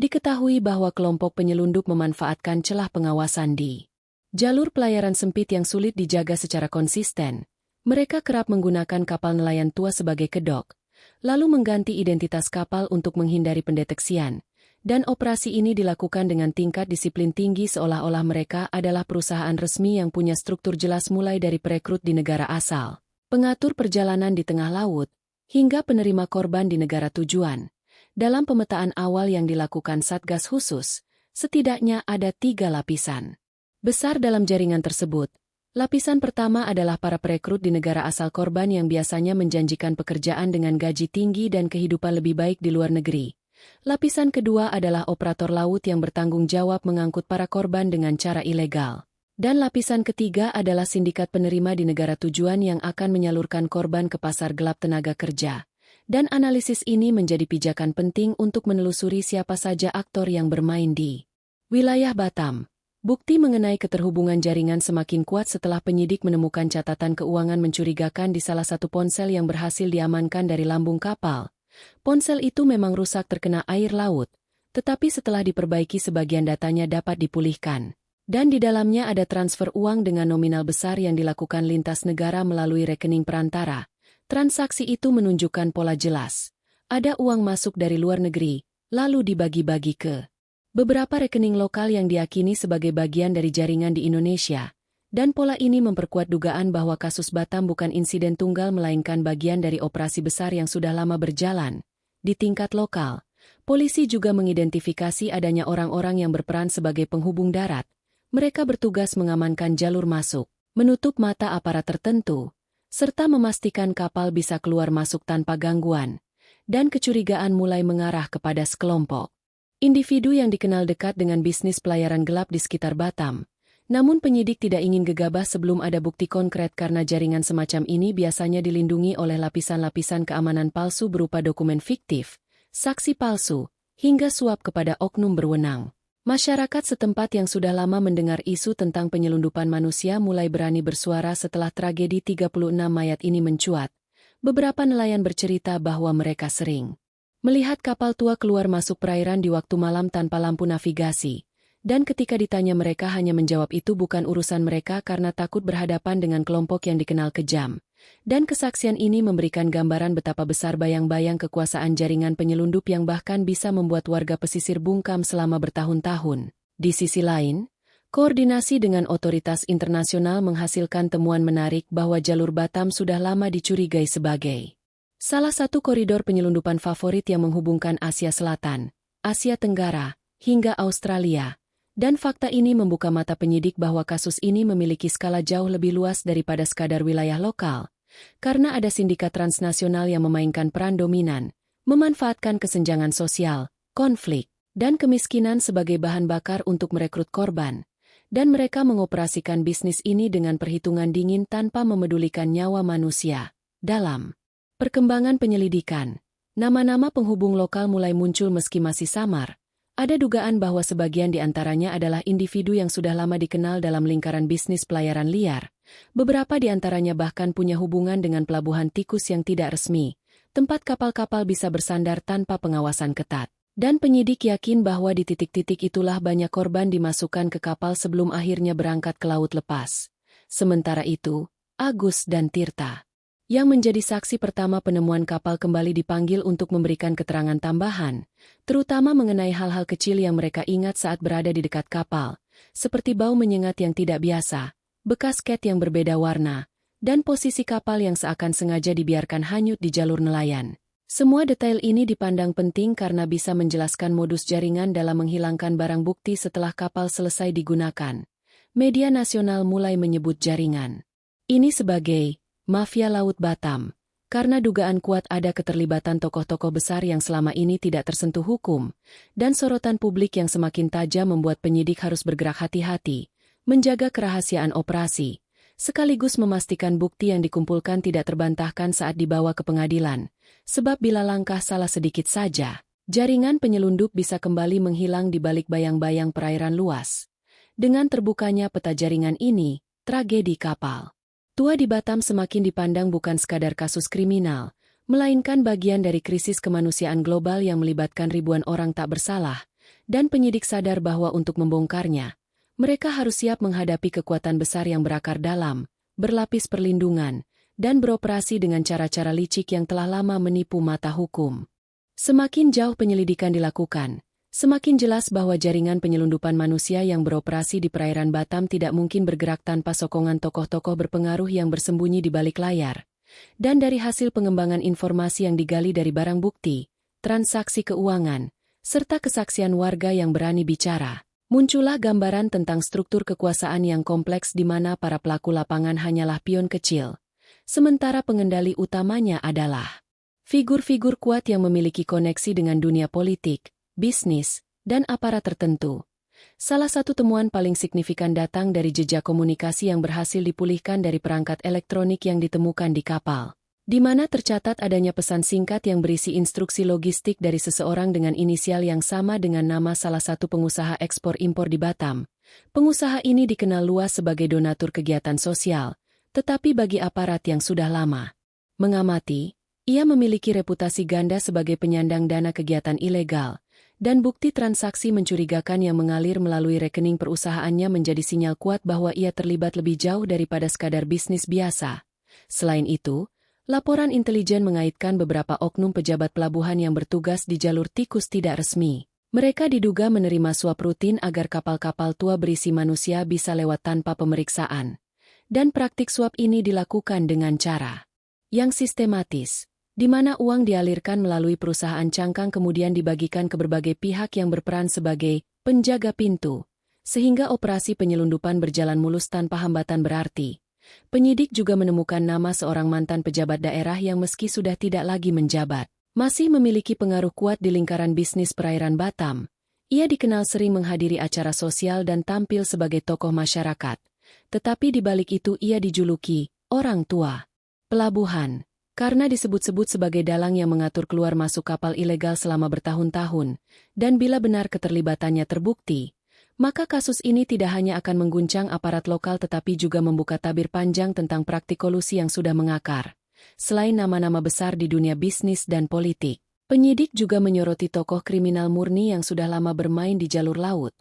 diketahui bahwa kelompok penyelundup memanfaatkan celah pengawasan di jalur pelayaran sempit yang sulit dijaga secara konsisten. Mereka kerap menggunakan kapal nelayan tua sebagai kedok, lalu mengganti identitas kapal untuk menghindari pendeteksian, dan operasi ini dilakukan dengan tingkat disiplin tinggi seolah-olah mereka adalah perusahaan resmi yang punya struktur jelas mulai dari perekrut di negara asal, pengatur perjalanan di tengah laut, hingga penerima korban di negara tujuan. Dalam pemetaan awal yang dilakukan Satgas Khusus, setidaknya ada 3 lapisan besar dalam jaringan tersebut. Lapisan pertama adalah para perekrut di negara asal korban yang biasanya menjanjikan pekerjaan dengan gaji tinggi dan kehidupan lebih baik di luar negeri. Lapisan kedua adalah operator laut yang bertanggung jawab mengangkut para korban dengan cara ilegal. Dan lapisan ketiga adalah sindikat penerima di negara tujuan yang akan menyalurkan korban ke pasar gelap tenaga kerja. Dan analisis ini menjadi pijakan penting untuk menelusuri siapa saja aktor yang bermain di wilayah Batam. Bukti mengenai keterhubungan jaringan semakin kuat setelah penyidik menemukan catatan keuangan mencurigakan di salah satu ponsel yang berhasil diamankan dari lambung kapal. Ponsel itu memang rusak terkena air laut, tetapi setelah diperbaiki sebagian datanya dapat dipulihkan. Dan di dalamnya ada transfer uang dengan nominal besar yang dilakukan lintas negara melalui rekening perantara. Transaksi itu menunjukkan pola jelas. Ada uang masuk dari luar negeri, lalu dibagi-bagi ke beberapa rekening lokal yang diyakini sebagai bagian dari jaringan di Indonesia, dan pola ini memperkuat dugaan bahwa kasus Batam bukan insiden tunggal melainkan bagian dari operasi besar yang sudah lama berjalan. Di tingkat lokal, polisi juga mengidentifikasi adanya orang-orang yang berperan sebagai penghubung darat. Mereka bertugas mengamankan jalur masuk, menutup mata aparat tertentu, serta memastikan kapal bisa keluar masuk tanpa gangguan, dan kecurigaan mulai mengarah kepada sekelompok individu yang dikenal dekat dengan bisnis pelayaran gelap di sekitar Batam. Namun penyidik tidak ingin gegabah sebelum ada bukti konkret karena jaringan semacam ini biasanya dilindungi oleh lapisan-lapisan keamanan palsu berupa dokumen fiktif, saksi palsu, hingga suap kepada oknum berwenang. Masyarakat setempat yang sudah lama mendengar isu tentang penyelundupan manusia mulai berani bersuara setelah tragedi 36 mayat ini mencuat. Beberapa nelayan bercerita bahwa mereka sering melihat kapal tua keluar masuk perairan di waktu malam tanpa lampu navigasi, dan ketika ditanya mereka hanya menjawab itu bukan urusan mereka karena takut berhadapan dengan kelompok yang dikenal kejam. Dan kesaksian ini memberikan gambaran betapa besar bayang-bayang kekuasaan jaringan penyelundup yang bahkan bisa membuat warga pesisir bungkam selama bertahun-tahun. Di sisi lain, koordinasi dengan otoritas internasional menghasilkan temuan menarik bahwa jalur Batam sudah lama dicurigai sebagai salah satu koridor penyelundupan favorit yang menghubungkan Asia Selatan, Asia Tenggara, hingga Australia. Dan fakta ini membuka mata penyidik bahwa kasus ini memiliki skala jauh lebih luas daripada sekadar wilayah lokal. Karena ada sindikat transnasional yang memainkan peran dominan, memanfaatkan kesenjangan sosial, konflik, dan kemiskinan sebagai bahan bakar untuk merekrut korban, dan mereka mengoperasikan bisnis ini dengan perhitungan dingin tanpa memedulikan nyawa manusia. Dalam perkembangan penyelidikan, nama-nama penghubung lokal mulai muncul meski masih samar. Ada dugaan bahwa sebagian di antaranya adalah individu yang sudah lama dikenal dalam lingkaran bisnis pelayaran liar. Beberapa di antaranya bahkan punya hubungan dengan pelabuhan tikus yang tidak resmi, tempat kapal-kapal bisa bersandar tanpa pengawasan ketat. Dan penyidik yakin bahwa di titik-titik itulah banyak korban dimasukkan ke kapal sebelum akhirnya berangkat ke laut lepas. Sementara itu, Agus dan Tirta, yang menjadi saksi pertama penemuan kapal, kembali dipanggil untuk memberikan keterangan tambahan, terutama mengenai hal-hal kecil yang mereka ingat saat berada di dekat kapal, seperti bau menyengat yang tidak biasa, bekas cat yang berbeda warna, dan posisi kapal yang seakan sengaja dibiarkan hanyut di jalur nelayan. Semua detail ini dipandang penting karena bisa menjelaskan modus jaringan dalam menghilangkan barang bukti setelah kapal selesai digunakan. Media nasional mulai menyebut jaringan ini sebagai mafia Laut Batam, karena dugaan kuat ada keterlibatan tokoh-tokoh besar yang selama ini tidak tersentuh hukum, dan sorotan publik yang semakin tajam membuat penyidik harus bergerak hati-hati, menjaga kerahasiaan operasi, sekaligus memastikan bukti yang dikumpulkan tidak terbantahkan saat dibawa ke pengadilan, sebab bila langkah salah sedikit saja, jaringan penyelundup bisa kembali menghilang di balik bayang-bayang perairan luas. Dengan terbukanya peta jaringan ini, tragedi kapal tua di Batam semakin dipandang bukan sekadar kasus kriminal, melainkan bagian dari krisis kemanusiaan global yang melibatkan ribuan orang tak bersalah, dan penyidik sadar bahwa untuk membongkarnya, mereka harus siap menghadapi kekuatan besar yang berakar dalam, berlapis perlindungan, dan beroperasi dengan cara-cara licik yang telah lama menipu mata hukum. Semakin jauh penyelidikan dilakukan, semakin jelas bahwa jaringan penyelundupan manusia yang beroperasi di perairan Batam tidak mungkin bergerak tanpa sokongan tokoh-tokoh berpengaruh yang bersembunyi di balik layar. Dan dari hasil pengembangan informasi yang digali dari barang bukti, transaksi keuangan, serta kesaksian warga yang berani bicara, muncullah gambaran tentang struktur kekuasaan yang kompleks di mana para pelaku lapangan hanyalah pion kecil, sementara pengendali utamanya adalah figur-figur kuat yang memiliki koneksi dengan dunia politik, bisnis, dan aparat tertentu. Salah satu temuan paling signifikan datang dari jejak komunikasi yang berhasil dipulihkan dari perangkat elektronik yang ditemukan di kapal, di mana tercatat adanya pesan singkat yang berisi instruksi logistik dari seseorang dengan inisial yang sama dengan nama salah satu pengusaha ekspor-impor di Batam. Pengusaha ini dikenal luas sebagai donatur kegiatan sosial, tetapi bagi aparat yang sudah lama mengamati, ia memiliki reputasi ganda sebagai penyandang dana kegiatan ilegal, dan bukti transaksi mencurigakan yang mengalir melalui rekening perusahaannya menjadi sinyal kuat bahwa ia terlibat lebih jauh daripada sekadar bisnis biasa. Selain itu, laporan intelijen mengaitkan beberapa oknum pejabat pelabuhan yang bertugas di jalur tikus tidak resmi. Mereka diduga menerima suap rutin agar kapal-kapal tua berisi manusia bisa lewat tanpa pemeriksaan. Dan praktik suap ini dilakukan dengan cara yang sistematis, di mana uang dialirkan melalui perusahaan cangkang kemudian dibagikan ke berbagai pihak yang berperan sebagai penjaga pintu, sehingga operasi penyelundupan berjalan mulus tanpa hambatan berarti. Penyidik juga menemukan nama seorang mantan pejabat daerah yang meski sudah tidak lagi menjabat, masih memiliki pengaruh kuat di lingkaran bisnis perairan Batam. Ia dikenal sering menghadiri acara sosial dan tampil sebagai tokoh masyarakat. Tetapi di balik itu ia dijuluki orang tua pelabuhan, karena disebut-sebut sebagai dalang yang mengatur keluar masuk kapal ilegal selama bertahun-tahun, dan bila benar keterlibatannya terbukti, maka kasus ini tidak hanya akan mengguncang aparat lokal tetapi juga membuka tabir panjang tentang praktik kolusi yang sudah mengakar. Selain nama-nama besar di dunia bisnis dan politik, penyidik juga menyoroti tokoh kriminal murni yang sudah lama bermain di jalur laut.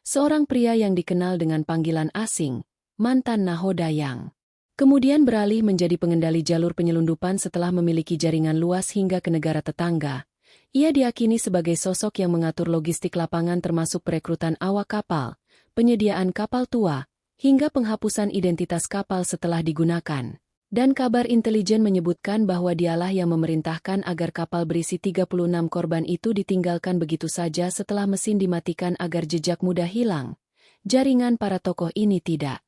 Seorang pria yang dikenal dengan panggilan asing, mantan nahoda yang kemudian beralih menjadi pengendali jalur penyelundupan setelah memiliki jaringan luas hingga ke negara tetangga. Ia diyakini sebagai sosok yang mengatur logistik lapangan termasuk perekrutan awak kapal, penyediaan kapal tua, hingga penghapusan identitas kapal setelah digunakan. Dan kabar intelijen menyebutkan bahwa dialah yang memerintahkan agar kapal berisi 36 korban itu ditinggalkan begitu saja setelah mesin dimatikan agar jejak mudah hilang. Jaringan para tokoh ini tidak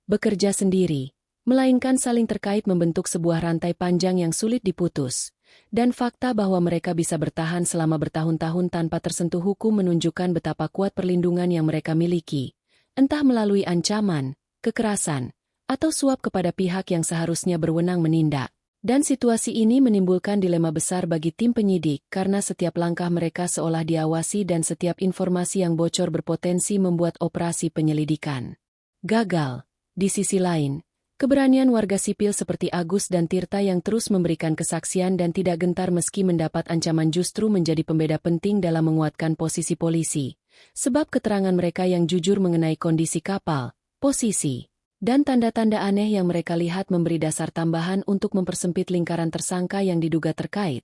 bekerja sendiri. melainkan saling terkait membentuk sebuah rantai panjang yang sulit diputus. Dan fakta bahwa mereka bisa bertahan selama bertahun-tahun tanpa tersentuh hukum menunjukkan betapa kuat perlindungan yang mereka miliki, entah melalui ancaman, kekerasan, atau suap kepada pihak yang seharusnya berwenang menindak. Dan situasi ini menimbulkan dilema besar bagi tim penyidik karena setiap langkah mereka seolah diawasi dan setiap informasi yang bocor berpotensi membuat operasi penyelidikan gagal. Di sisi lain, keberanian warga sipil seperti Agus dan Tirta yang terus memberikan kesaksian dan tidak gentar meski mendapat ancaman justru menjadi pembeda penting dalam menguatkan posisi polisi, sebab keterangan mereka yang jujur mengenai kondisi kapal, posisi, dan tanda-tanda aneh yang mereka lihat memberi dasar tambahan untuk mempersempit lingkaran tersangka yang diduga terkait.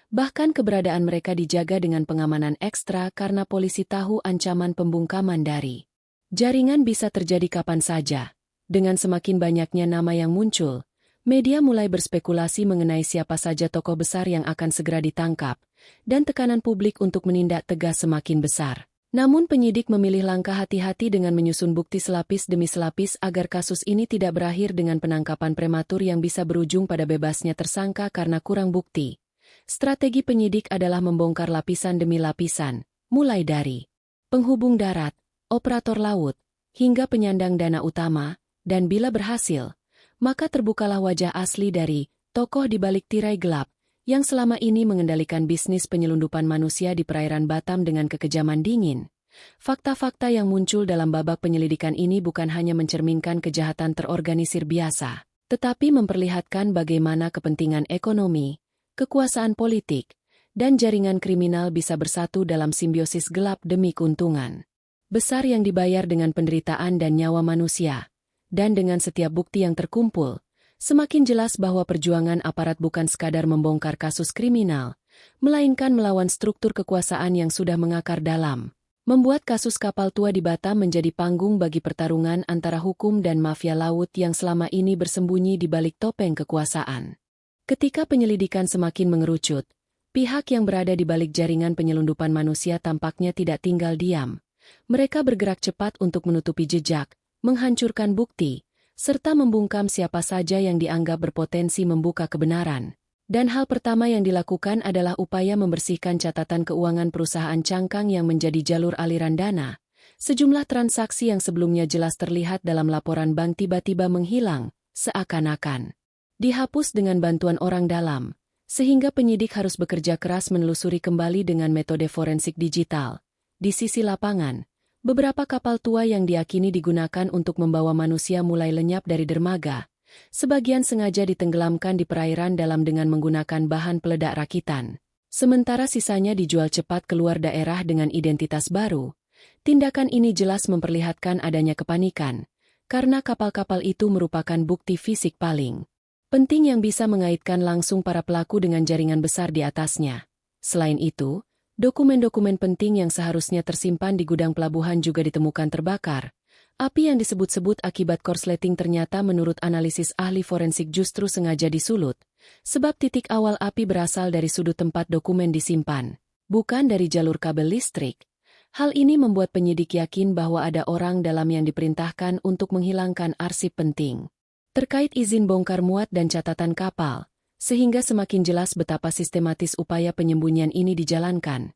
Bahkan keberadaan mereka dijaga dengan pengamanan ekstra karena polisi tahu ancaman pembungkaman dari jaringan bisa terjadi kapan saja. Dengan semakin banyaknya nama yang muncul, media mulai berspekulasi mengenai siapa saja tokoh besar yang akan segera ditangkap, dan tekanan publik untuk menindak tegas semakin besar. Namun penyidik memilih langkah hati-hati dengan menyusun bukti selapis demi selapis agar kasus ini tidak berakhir dengan penangkapan prematur yang bisa berujung pada bebasnya tersangka karena kurang bukti. Strategi penyidik adalah membongkar lapisan demi lapisan, mulai dari penghubung darat, operator laut, hingga penyandang dana utama, dan bila berhasil, maka terbukalah wajah asli dari tokoh di balik tirai gelap yang selama ini mengendalikan bisnis penyelundupan manusia di perairan Batam dengan kekejaman dingin. Fakta-fakta yang muncul dalam babak penyelidikan ini bukan hanya mencerminkan kejahatan terorganisir biasa, tetapi memperlihatkan bagaimana kepentingan ekonomi, kekuasaan politik, dan jaringan kriminal bisa bersatu dalam simbiosis gelap demi keuntungan besar yang dibayar dengan penderitaan dan nyawa manusia. Dan dengan setiap bukti yang terkumpul, semakin jelas bahwa perjuangan aparat bukan sekadar membongkar kasus kriminal, melainkan melawan struktur kekuasaan yang sudah mengakar dalam, membuat kasus kapal tua di Batam menjadi panggung bagi pertarungan antara hukum dan mafia laut yang selama ini bersembunyi di balik topeng kekuasaan. Ketika penyelidikan semakin mengerucut, pihak yang berada di balik jaringan penyelundupan manusia tampaknya tidak tinggal diam. Mereka bergerak cepat untuk menutupi jejak, menghancurkan bukti, serta membungkam siapa saja yang dianggap berpotensi membuka kebenaran. Dan hal pertama yang dilakukan adalah upaya membersihkan catatan keuangan perusahaan cangkang yang menjadi jalur aliran dana. Sejumlah transaksi yang sebelumnya jelas terlihat dalam laporan bank tiba-tiba menghilang, seakan-akan dihapus dengan bantuan orang dalam, sehingga penyidik harus bekerja keras menelusuri kembali dengan metode forensik digital. Di sisi lapangan, beberapa kapal tua yang diakini digunakan untuk membawa manusia mulai lenyap dari dermaga. Sebagian sengaja ditenggelamkan di perairan dalam dengan menggunakan bahan peledak rakitan. Sementara sisanya dijual cepat keluar daerah dengan identitas baru. Tindakan ini jelas memperlihatkan adanya kepanikan, karena kapal-kapal itu merupakan bukti fisik paling penting yang bisa mengaitkan langsung para pelaku dengan jaringan besar di atasnya. Selain itu, dokumen-dokumen penting yang seharusnya tersimpan di gudang pelabuhan juga ditemukan terbakar. Api yang disebut-sebut akibat korsleting ternyata menurut analisis ahli forensik justru sengaja disulut, sebab titik awal api berasal dari sudut tempat dokumen disimpan, bukan dari jalur kabel listrik. Hal ini membuat penyidik yakin bahwa ada orang dalam yang diperintahkan untuk menghilangkan arsip penting terkait izin bongkar muat dan catatan kapal. Sehingga semakin jelas betapa sistematis upaya penyembunyian ini dijalankan.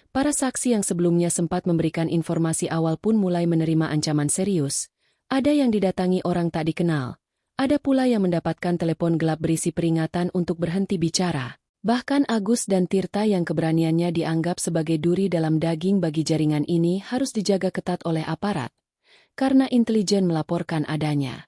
Para saksi yang sebelumnya sempat memberikan informasi awal pun mulai menerima ancaman serius. Ada yang didatangi orang tak dikenal. Ada pula yang mendapatkan telepon gelap berisi peringatan untuk berhenti bicara. Bahkan Agus dan Tirta yang keberaniannya dianggap sebagai duri dalam daging bagi jaringan ini harus dijaga ketat oleh aparat. Karena intelijen melaporkan adanya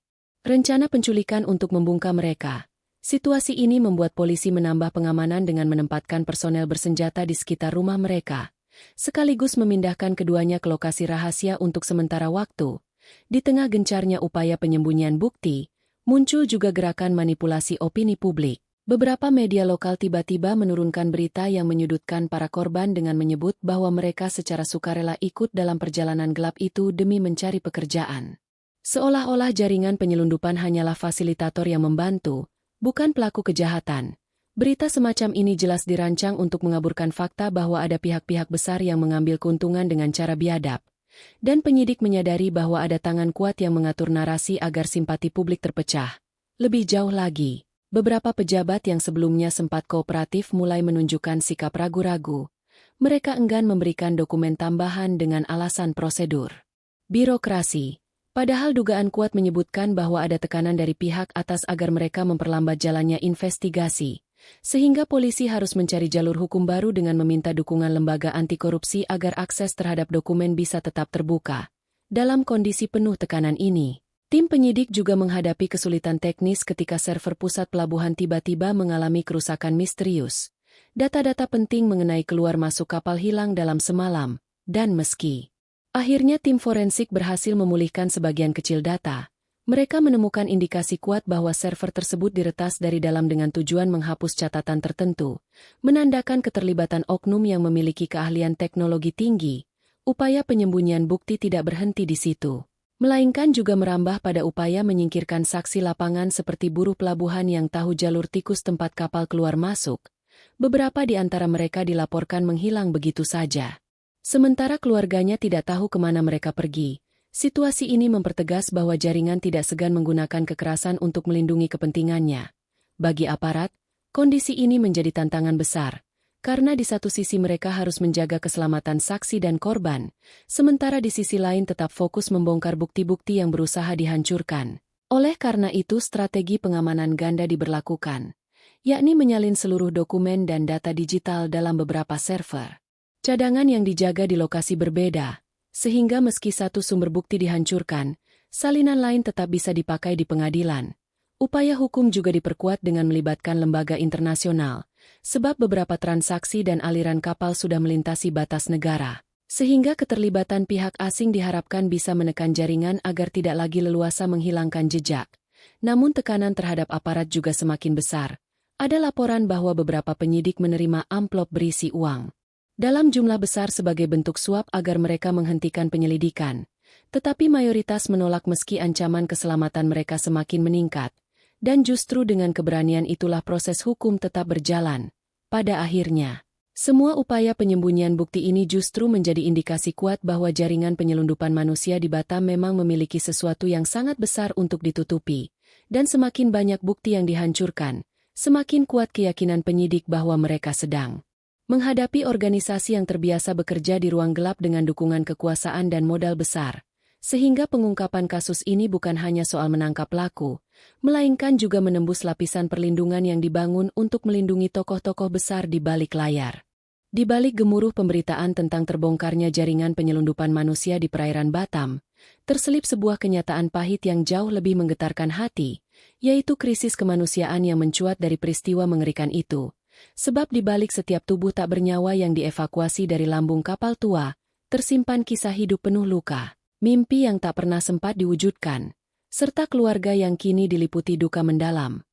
rencana penculikan untuk membungkam mereka. Situasi ini membuat polisi menambah pengamanan dengan menempatkan personel bersenjata di sekitar rumah mereka, sekaligus memindahkan keduanya ke lokasi rahasia untuk sementara waktu. Di tengah gencarnya upaya penyembunyian bukti, muncul juga gerakan manipulasi opini publik. Beberapa media lokal tiba-tiba menurunkan berita yang menyudutkan para korban dengan menyebut bahwa mereka secara sukarela ikut dalam perjalanan gelap itu demi mencari pekerjaan. Seolah-olah jaringan penyelundupan hanyalah fasilitator yang membantu, bukan pelaku kejahatan. Berita semacam ini jelas dirancang untuk mengaburkan fakta bahwa ada pihak-pihak besar yang mengambil keuntungan dengan cara biadab. Dan penyidik menyadari bahwa ada tangan kuat yang mengatur narasi agar simpati publik terpecah. Lebih jauh lagi, beberapa pejabat yang sebelumnya sempat kooperatif mulai menunjukkan sikap ragu-ragu. Mereka enggan memberikan dokumen tambahan dengan alasan prosedur. Birokrasi. Padahal dugaan kuat menyebutkan bahwa ada tekanan dari pihak atas agar mereka memperlambat jalannya investigasi, sehingga polisi harus mencari jalur hukum baru dengan meminta dukungan lembaga anti korupsi agar akses terhadap dokumen bisa tetap terbuka. Dalam kondisi penuh tekanan ini, tim penyidik juga menghadapi kesulitan teknis ketika server pusat pelabuhan tiba-tiba mengalami kerusakan misterius. Data-data penting mengenai keluar masuk kapal hilang dalam semalam, dan meski akhirnya tim forensik berhasil memulihkan sebagian kecil data, mereka menemukan indikasi kuat bahwa server tersebut diretas dari dalam dengan tujuan menghapus catatan tertentu, menandakan keterlibatan oknum yang memiliki keahlian teknologi tinggi. Upaya penyembunyian bukti tidak berhenti di situ, melainkan juga merambah pada upaya menyingkirkan saksi lapangan seperti buruh pelabuhan yang tahu jalur tikus tempat kapal keluar masuk. Beberapa di antara mereka dilaporkan menghilang begitu saja. Sementara keluarganya tidak tahu kemana mereka pergi. Situasi ini mempertegas bahwa jaringan tidak segan menggunakan kekerasan untuk melindungi kepentingannya. Bagi aparat, kondisi ini menjadi tantangan besar, karena di satu sisi mereka harus menjaga keselamatan saksi dan korban, sementara di sisi lain tetap fokus membongkar bukti-bukti yang berusaha dihancurkan. Oleh karena itu strategi pengamanan ganda diberlakukan, yakni menyalin seluruh dokumen dan data digital dalam beberapa server. Cadangan yang dijaga di lokasi berbeda, sehingga meski satu sumber bukti dihancurkan, salinan lain tetap bisa dipakai di pengadilan. Upaya hukum juga diperkuat dengan melibatkan lembaga internasional, sebab beberapa transaksi dan aliran kapal sudah melintasi batas negara, sehingga keterlibatan pihak asing diharapkan bisa menekan jaringan agar tidak lagi leluasa menghilangkan jejak. Namun tekanan terhadap aparat juga semakin besar. Ada laporan bahwa beberapa penyidik menerima amplop berisi uang dalam jumlah besar sebagai bentuk suap agar mereka menghentikan penyelidikan. Tetapi mayoritas menolak meski ancaman keselamatan mereka semakin meningkat. Dan justru dengan keberanian itulah proses hukum tetap berjalan. Pada akhirnya, semua upaya penyembunyian bukti ini justru menjadi indikasi kuat bahwa jaringan penyelundupan manusia di Batam memang memiliki sesuatu yang sangat besar untuk ditutupi. Dan semakin banyak bukti yang dihancurkan, semakin kuat keyakinan penyidik bahwa mereka sedang menghadapi organisasi yang terbiasa bekerja di ruang gelap dengan dukungan kekuasaan dan modal besar, sehingga pengungkapan kasus ini bukan hanya soal menangkap pelaku, melainkan juga menembus lapisan perlindungan yang dibangun untuk melindungi tokoh-tokoh besar di balik layar. Di balik gemuruh pemberitaan tentang terbongkarnya jaringan penyelundupan manusia di perairan Batam, terselip sebuah kenyataan pahit yang jauh lebih menggetarkan hati, yaitu krisis kemanusiaan yang mencuat dari peristiwa mengerikan itu. Sebab di balik setiap tubuh tak bernyawa yang dievakuasi dari lambung kapal tua, tersimpan kisah hidup penuh luka, mimpi yang tak pernah sempat diwujudkan, serta keluarga yang kini diliputi duka mendalam.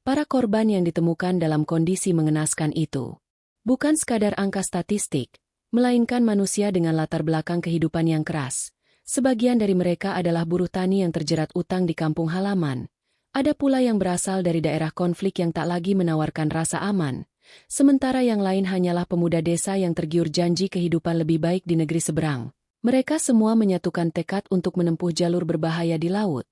Para korban yang ditemukan dalam kondisi mengenaskan itu bukan sekadar angka statistik, melainkan manusia dengan latar belakang kehidupan yang keras. Sebagian dari mereka adalah buruh tani yang terjerat utang di kampung halaman. Ada pula yang berasal dari daerah konflik yang tak lagi menawarkan rasa aman, sementara yang lain hanyalah pemuda desa yang tergiur janji kehidupan lebih baik di negeri seberang. Mereka semua menyatukan tekad untuk menempuh jalur berbahaya di laut,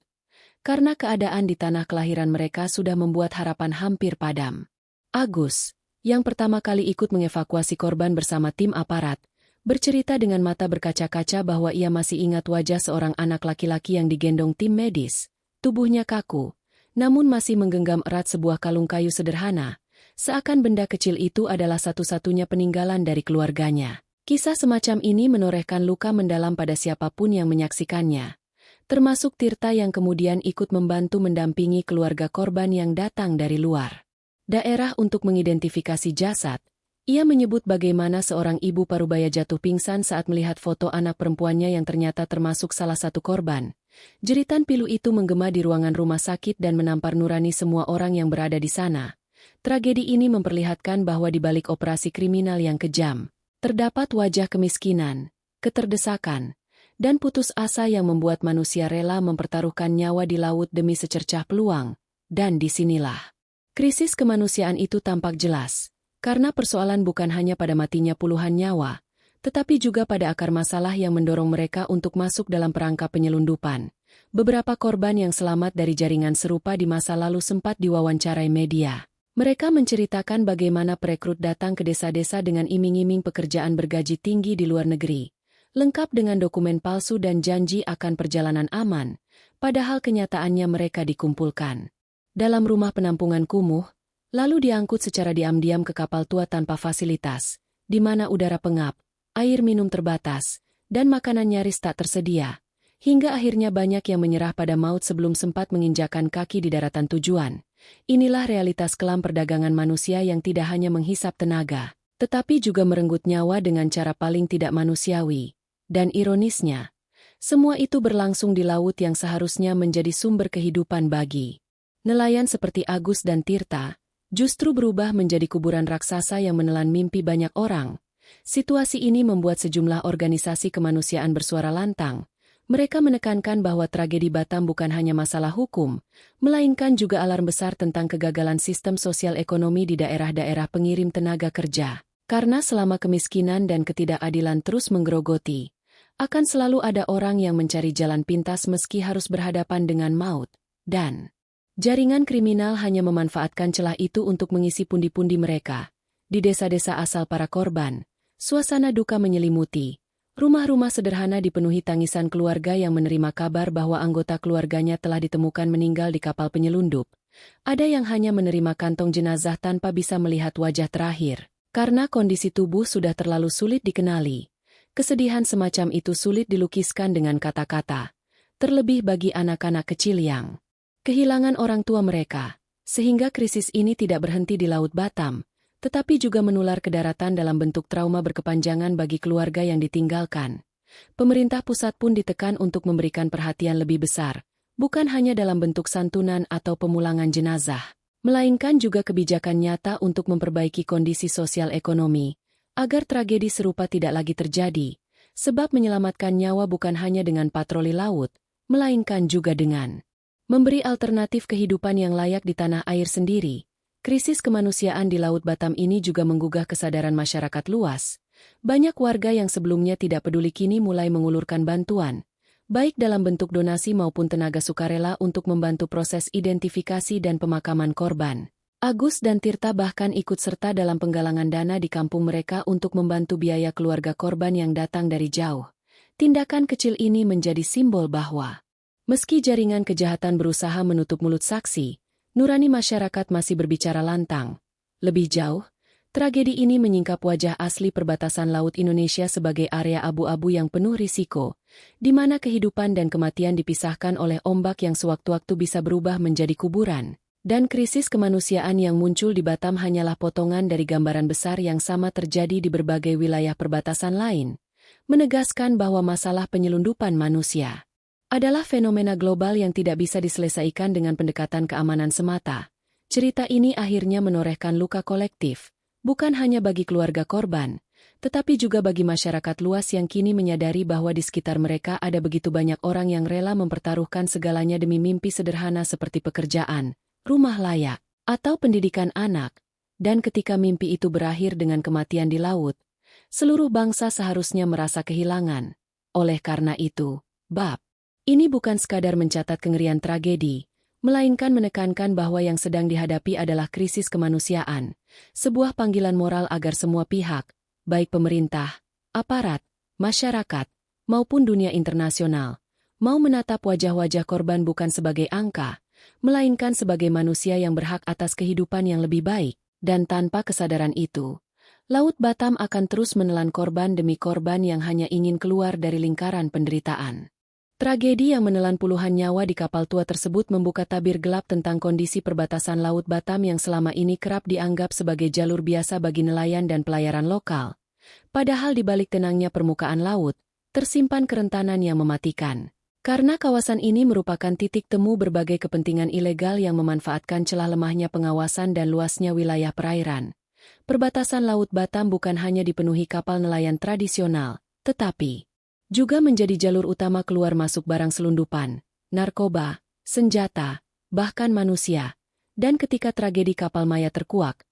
karena keadaan di tanah kelahiran mereka sudah membuat harapan hampir padam. Agus, yang pertama kali ikut mengevakuasi korban bersama tim aparat, bercerita dengan mata berkaca-kaca bahwa ia masih ingat wajah seorang anak laki-laki yang digendong tim medis. Tubuhnya kaku, namun masih menggenggam erat sebuah kalung kayu sederhana, seakan benda kecil itu adalah satu-satunya peninggalan dari keluarganya. Kisah semacam ini menorehkan luka mendalam pada siapapun yang menyaksikannya, termasuk Tirta yang kemudian ikut membantu mendampingi keluarga korban yang datang dari luar daerah untuk mengidentifikasi jasad. Ia menyebut bagaimana seorang ibu parubaya jatuh pingsan saat melihat foto anak perempuannya yang ternyata termasuk salah satu korban. Jeritan pilu itu menggema di ruangan rumah sakit dan menampar nurani semua orang yang berada di sana. Tragedi ini memperlihatkan bahwa di balik operasi kriminal yang kejam, terdapat wajah kemiskinan, keterdesakan, dan putus asa yang membuat manusia rela mempertaruhkan nyawa di laut demi secercah peluang. Dan disinilah krisis kemanusiaan itu tampak jelas, karena persoalan bukan hanya pada matinya puluhan nyawa, tetapi juga pada akar masalah yang mendorong mereka untuk masuk dalam perangkap penyelundupan, Beberapa korban yang selamat dari jaringan serupa di masa lalu sempat diwawancarai media. Mereka menceritakan bagaimana perekrut datang ke desa-desa dengan iming-iming pekerjaan bergaji tinggi di luar negeri, lengkap dengan dokumen palsu dan janji akan perjalanan aman, padahal kenyataannya mereka dikumpulkan dalam rumah penampungan kumuh, lalu diangkut secara diam-diam ke kapal tua tanpa fasilitas, di mana udara pengap, air minum terbatas, dan makanan nyaris tak tersedia, hingga akhirnya banyak yang menyerah pada maut sebelum sempat menginjakan kaki di daratan tujuan. Inilah realitas kelam perdagangan manusia yang tidak hanya menghisap tenaga, tetapi juga merenggut nyawa dengan cara paling tidak manusiawi. Dan ironisnya, semua itu berlangsung di laut yang seharusnya menjadi sumber kehidupan bagi nelayan seperti Agus dan Tirta, justru berubah menjadi kuburan raksasa yang menelan mimpi banyak orang. Situasi ini membuat sejumlah organisasi kemanusiaan bersuara lantang. Mereka menekankan bahwa tragedi Batam bukan hanya masalah hukum, melainkan juga alarm besar tentang kegagalan sistem sosial ekonomi di daerah-daerah pengirim tenaga kerja. Karena selama kemiskinan dan ketidakadilan terus menggerogoti, akan selalu ada orang yang mencari jalan pintas meski harus berhadapan dengan maut, dan jaringan kriminal hanya memanfaatkan celah itu untuk mengisi pundi-pundi mereka. Di desa-desa asal para korban, suasana duka menyelimuti. Rumah-rumah sederhana dipenuhi tangisan keluarga yang menerima kabar bahwa anggota keluarganya telah ditemukan meninggal di kapal penyelundup. Ada yang hanya menerima kantong jenazah tanpa bisa melihat wajah terakhir, karena kondisi tubuh sudah terlalu sulit dikenali. Kesedihan semacam itu sulit dilukiskan dengan kata-kata, terlebih bagi anak-anak kecil yang kehilangan orang tua mereka, sehingga krisis ini tidak berhenti di Laut Batam, tetapi juga menular ke daratan dalam bentuk trauma berkepanjangan bagi keluarga yang ditinggalkan. Pemerintah pusat pun ditekan untuk memberikan perhatian lebih besar, bukan hanya dalam bentuk santunan atau pemulangan jenazah, melainkan juga kebijakan nyata untuk memperbaiki kondisi sosial ekonomi, agar tragedi serupa tidak lagi terjadi, sebab menyelamatkan nyawa bukan hanya dengan patroli laut, melainkan juga dengan memberi alternatif kehidupan yang layak di tanah air sendiri. Krisis kemanusiaan di Laut Batam ini juga menggugah kesadaran masyarakat luas. Banyak warga yang sebelumnya tidak peduli kini mulai mengulurkan bantuan, baik dalam bentuk donasi maupun tenaga sukarela untuk membantu proses identifikasi dan pemakaman korban. Agus dan Tirta bahkan ikut serta dalam penggalangan dana di kampung mereka untuk membantu biaya keluarga korban yang datang dari jauh. Tindakan kecil ini menjadi simbol bahwa meski jaringan kejahatan berusaha menutup mulut saksi, nurani masyarakat masih berbicara lantang. Lebih jauh, tragedi ini menyingkap wajah asli perbatasan Laut Indonesia sebagai area abu-abu yang penuh risiko, di mana kehidupan dan kematian dipisahkan oleh ombak yang sewaktu-waktu bisa berubah menjadi kuburan. Dan krisis kemanusiaan yang muncul di Batam hanyalah potongan dari gambaran besar yang sama terjadi di berbagai wilayah perbatasan lain, menegaskan bahwa masalah penyelundupan manusia adalah fenomena global yang tidak bisa diselesaikan dengan pendekatan keamanan semata. Cerita ini akhirnya menorehkan luka kolektif, bukan hanya bagi keluarga korban, tetapi juga bagi masyarakat luas yang kini menyadari bahwa di sekitar mereka ada begitu banyak orang yang rela mempertaruhkan segalanya demi mimpi sederhana seperti pekerjaan, rumah layak, atau pendidikan anak. Dan ketika mimpi itu berakhir dengan kematian di laut, seluruh bangsa seharusnya merasa kehilangan. Oleh karena itu, bab ini bukan sekadar mencatat kengerian tragedi, melainkan menekankan bahwa yang sedang dihadapi adalah krisis kemanusiaan, sebuah panggilan moral agar semua pihak, baik pemerintah, aparat, masyarakat, maupun dunia internasional, mau menatap wajah-wajah korban bukan sebagai angka, melainkan sebagai manusia yang berhak atas kehidupan yang lebih baik. Dan tanpa kesadaran itu, Laut Batam akan terus menelan korban demi korban yang hanya ingin keluar dari lingkaran penderitaan. Tragedi yang menelan puluhan nyawa di kapal tua tersebut membuka tabir gelap tentang kondisi perbatasan Laut Batam yang selama ini kerap dianggap sebagai jalur biasa bagi nelayan dan pelayaran lokal. Padahal di balik tenangnya permukaan laut, tersimpan kerentanan yang mematikan. Karena kawasan ini merupakan titik temu berbagai kepentingan ilegal yang memanfaatkan celah lemahnya pengawasan dan luasnya wilayah perairan. Perbatasan Laut Batam bukan hanya dipenuhi kapal nelayan tradisional, tetapi juga menjadi jalur utama keluar masuk barang selundupan, narkoba, senjata, bahkan manusia. Dan ketika tragedi kapal Maya terkuak,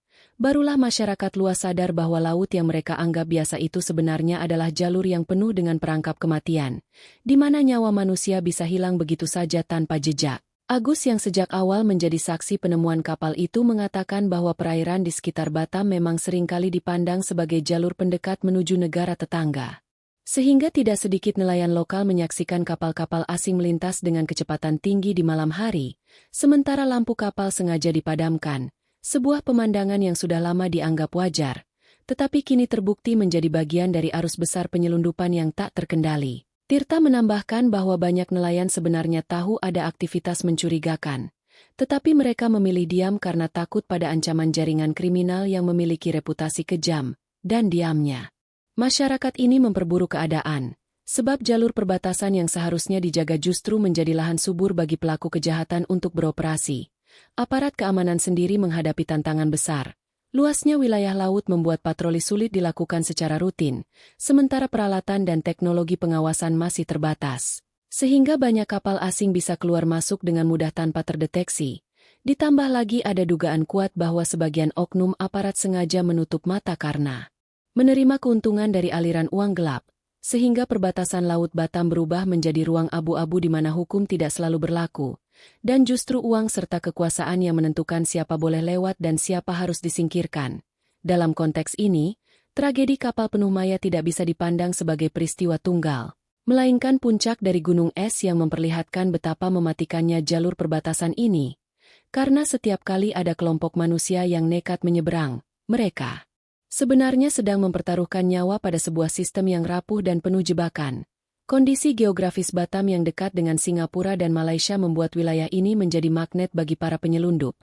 Barulah masyarakat luas sadar bahwa laut yang mereka anggap biasa itu sebenarnya adalah jalur yang penuh dengan perangkap kematian, di mana nyawa manusia bisa hilang begitu saja tanpa jejak. Agus yang sejak awal menjadi saksi penemuan kapal itu mengatakan bahwa perairan di sekitar Batam memang seringkali dipandang sebagai jalur pendekat menuju negara tetangga. Sehingga tidak sedikit nelayan lokal menyaksikan kapal-kapal asing melintas dengan kecepatan tinggi di malam hari, sementara lampu kapal sengaja dipadamkan, sebuah pemandangan yang sudah lama dianggap wajar, tetapi kini terbukti menjadi bagian dari arus besar penyelundupan yang tak terkendali. Tirta menambahkan bahwa banyak nelayan sebenarnya tahu ada aktivitas mencurigakan, tetapi mereka memilih diam karena takut pada ancaman jaringan kriminal yang memiliki reputasi kejam, dan diamnya masyarakat ini memperburuk keadaan, sebab jalur perbatasan yang seharusnya dijaga justru menjadi lahan subur bagi pelaku kejahatan untuk beroperasi. Aparat keamanan sendiri menghadapi tantangan besar. Luasnya wilayah laut membuat patroli sulit dilakukan secara rutin, sementara peralatan dan teknologi pengawasan masih terbatas. Sehingga banyak kapal asing bisa keluar masuk dengan mudah tanpa terdeteksi. Ditambah lagi ada dugaan kuat bahwa sebagian oknum aparat sengaja menutup mata karena menerima keuntungan dari aliran uang gelap, sehingga perbatasan Laut Batam berubah menjadi ruang abu-abu di mana hukum tidak selalu berlaku. Dan justru uang serta kekuasaan yang menentukan siapa boleh lewat dan siapa harus disingkirkan. Dalam konteks ini, tragedi kapal penuh maya tidak bisa dipandang sebagai peristiwa tunggal, melainkan puncak dari gunung es yang memperlihatkan betapa mematikannya jalur perbatasan ini. Karena setiap kali ada kelompok manusia yang nekat menyeberang, mereka sebenarnya sedang mempertaruhkan nyawa pada sebuah sistem yang rapuh dan penuh jebakan. Kondisi geografis Batam yang dekat dengan Singapura dan Malaysia membuat wilayah ini menjadi magnet bagi para penyelundup,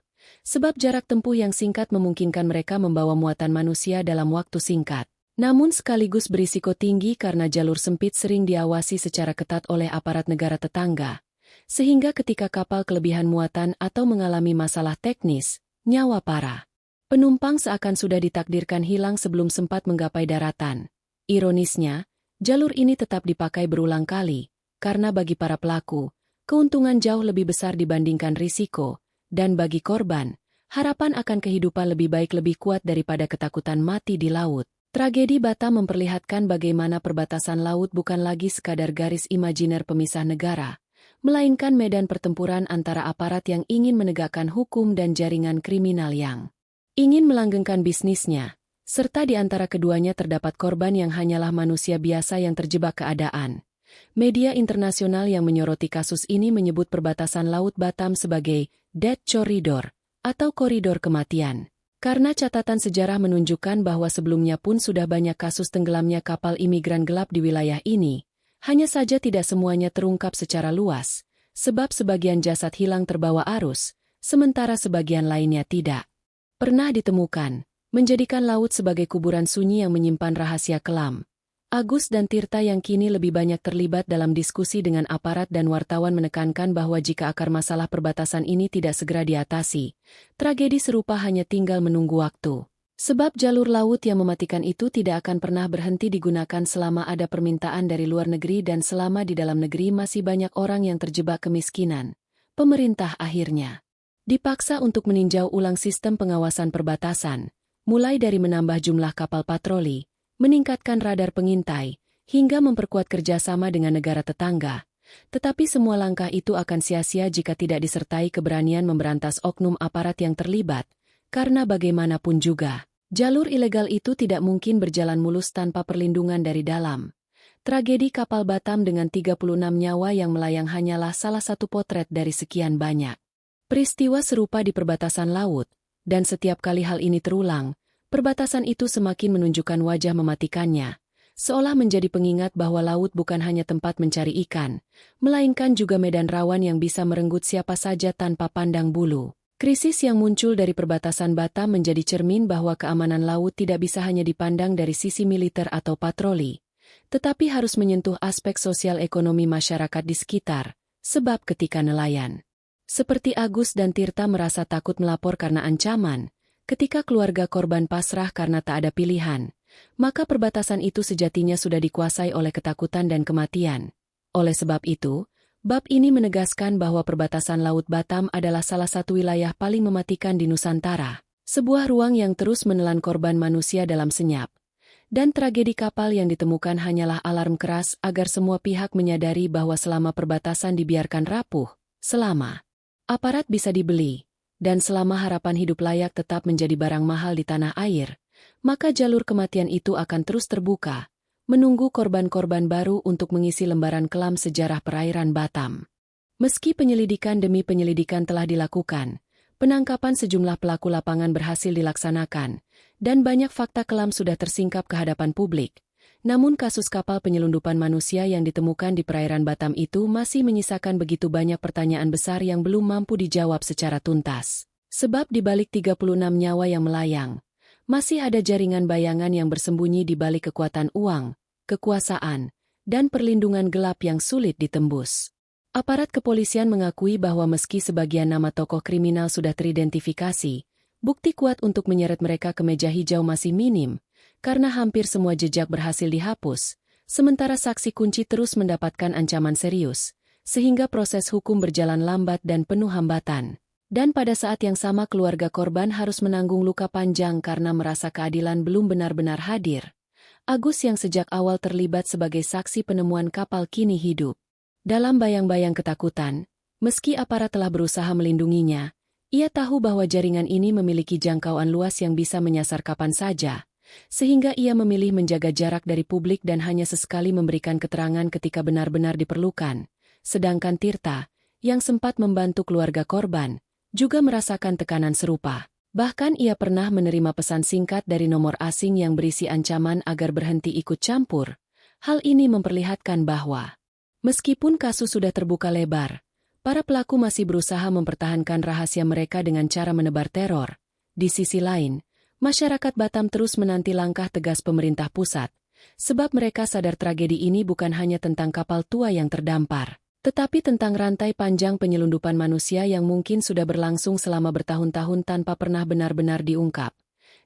sebab jarak tempuh yang singkat memungkinkan mereka membawa muatan manusia dalam waktu singkat. Namun sekaligus berisiko tinggi karena jalur sempit sering diawasi secara ketat oleh aparat negara tetangga, sehingga ketika kapal kelebihan muatan atau mengalami masalah teknis, nyawa para penumpang seakan sudah ditakdirkan hilang sebelum sempat menggapai daratan. Ironisnya, jalur ini tetap dipakai berulang kali, karena bagi para pelaku, keuntungan jauh lebih besar dibandingkan risiko, dan bagi korban, harapan akan kehidupan lebih baik lebih kuat daripada ketakutan mati di laut. Tragedi Batam memperlihatkan bagaimana perbatasan laut bukan lagi sekadar garis imajiner pemisah negara, melainkan medan pertempuran antara aparat yang ingin menegakkan hukum dan jaringan kriminal yang ingin melanggengkan bisnisnya. Serta di antara keduanya terdapat korban yang hanyalah manusia biasa yang terjebak keadaan. Media internasional yang menyoroti kasus ini menyebut perbatasan Laut Batam sebagai Death Corridor atau koridor kematian. Karena catatan sejarah menunjukkan bahwa sebelumnya pun sudah banyak kasus tenggelamnya kapal imigran gelap di wilayah ini. Hanya saja tidak semuanya terungkap secara luas, sebab sebagian jasad hilang terbawa arus, sementara sebagian lainnya tidak pernah ditemukan, menjadikan laut sebagai kuburan sunyi yang menyimpan rahasia kelam. Agus dan Tirta yang kini lebih banyak terlibat dalam diskusi dengan aparat dan wartawan menekankan bahwa jika akar masalah perbatasan ini tidak segera diatasi, tragedi serupa hanya tinggal menunggu waktu. Sebab jalur laut yang mematikan itu tidak akan pernah berhenti digunakan selama ada permintaan dari luar negeri dan selama di dalam negeri masih banyak orang yang terjebak kemiskinan. Pemerintah akhirnya dipaksa untuk meninjau ulang sistem pengawasan perbatasan, mulai dari menambah jumlah kapal patroli, meningkatkan radar pengintai, hingga memperkuat kerjasama dengan negara tetangga. Tetapi semua langkah itu akan sia-sia jika tidak disertai keberanian memberantas oknum aparat yang terlibat, karena bagaimanapun juga, jalur ilegal itu tidak mungkin berjalan mulus tanpa perlindungan dari dalam. Tragedi kapal Batam dengan 36 nyawa yang melayang hanyalah salah satu potret dari sekian banyak peristiwa serupa di perbatasan laut. Dan setiap kali hal ini terulang, perbatasan itu semakin menunjukkan wajah mematikannya, seolah menjadi pengingat bahwa laut bukan hanya tempat mencari ikan, melainkan juga medan rawan yang bisa merenggut siapa saja tanpa pandang bulu. Krisis yang muncul dari perbatasan Batam menjadi cermin bahwa keamanan laut tidak bisa hanya dipandang dari sisi militer atau patroli, tetapi harus menyentuh aspek sosial ekonomi masyarakat di sekitar, sebab ketika nelayan seperti Agus dan Tirta merasa takut melapor karena ancaman, ketika keluarga korban pasrah karena tak ada pilihan, maka perbatasan itu sejatinya sudah dikuasai oleh ketakutan dan kematian. Oleh sebab itu, bab ini menegaskan bahwa perbatasan Laut Batam adalah salah satu wilayah paling mematikan di Nusantara. Sebuah ruang yang terus menelan korban manusia dalam senyap. Dan tragedi kapal yang ditemukan hanyalah alarm keras agar semua pihak menyadari bahwa selama perbatasan dibiarkan rapuh, selama aparat bisa dibeli, dan selama harapan hidup layak tetap menjadi barang mahal di tanah air, maka jalur kematian itu akan terus terbuka, menunggu korban-korban baru untuk mengisi lembaran kelam sejarah perairan Batam. Meski penyelidikan demi penyelidikan telah dilakukan, penangkapan sejumlah pelaku lapangan berhasil dilaksanakan, dan banyak fakta kelam sudah tersingkap ke hadapan publik. Namun kasus kapal penyelundupan manusia yang ditemukan di perairan Batam itu masih menyisakan begitu banyak pertanyaan besar yang belum mampu dijawab secara tuntas. Sebab di balik 36 nyawa yang melayang, masih ada jaringan bayangan yang bersembunyi di balik kekuatan uang, kekuasaan, dan perlindungan gelap yang sulit ditembus. Aparat kepolisian mengakui bahwa meski sebagian nama tokoh kriminal sudah teridentifikasi, bukti kuat untuk menyeret mereka ke meja hijau masih minim, karena hampir semua jejak berhasil dihapus, sementara saksi kunci terus mendapatkan ancaman serius, sehingga proses hukum berjalan lambat dan penuh hambatan. Dan pada saat yang sama keluarga korban harus menanggung luka panjang karena merasa keadilan belum benar-benar hadir. Agus yang sejak awal terlibat sebagai saksi penemuan kapal kini hidup dalam bayang-bayang ketakutan. Meski aparat telah berusaha melindunginya, ia tahu bahwa jaringan ini memiliki jangkauan luas yang bisa menyasar kapan saja, sehingga ia memilih menjaga jarak dari publik dan hanya sesekali memberikan keterangan ketika benar-benar diperlukan. Sedangkan Tirta, yang sempat membantu keluarga korban, juga merasakan tekanan serupa. Bahkan ia pernah menerima pesan singkat dari nomor asing yang berisi ancaman agar berhenti ikut campur. Hal ini memperlihatkan bahwa meskipun kasus sudah terbuka lebar, para pelaku masih berusaha mempertahankan rahasia mereka dengan cara menebar teror. Di sisi lain, masyarakat Batam terus menanti langkah tegas pemerintah pusat, sebab mereka sadar tragedi ini bukan hanya tentang kapal tua yang terdampar, tetapi tentang rantai panjang penyelundupan manusia yang mungkin sudah berlangsung selama bertahun-tahun tanpa pernah benar-benar diungkap.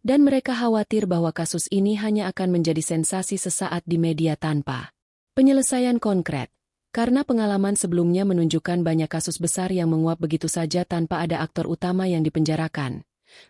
Dan mereka khawatir bahwa kasus ini hanya akan menjadi sensasi sesaat di media tanpa penyelesaian konkret. Karena pengalaman sebelumnya menunjukkan banyak kasus besar yang menguap begitu saja tanpa ada aktor utama yang dipenjarakan.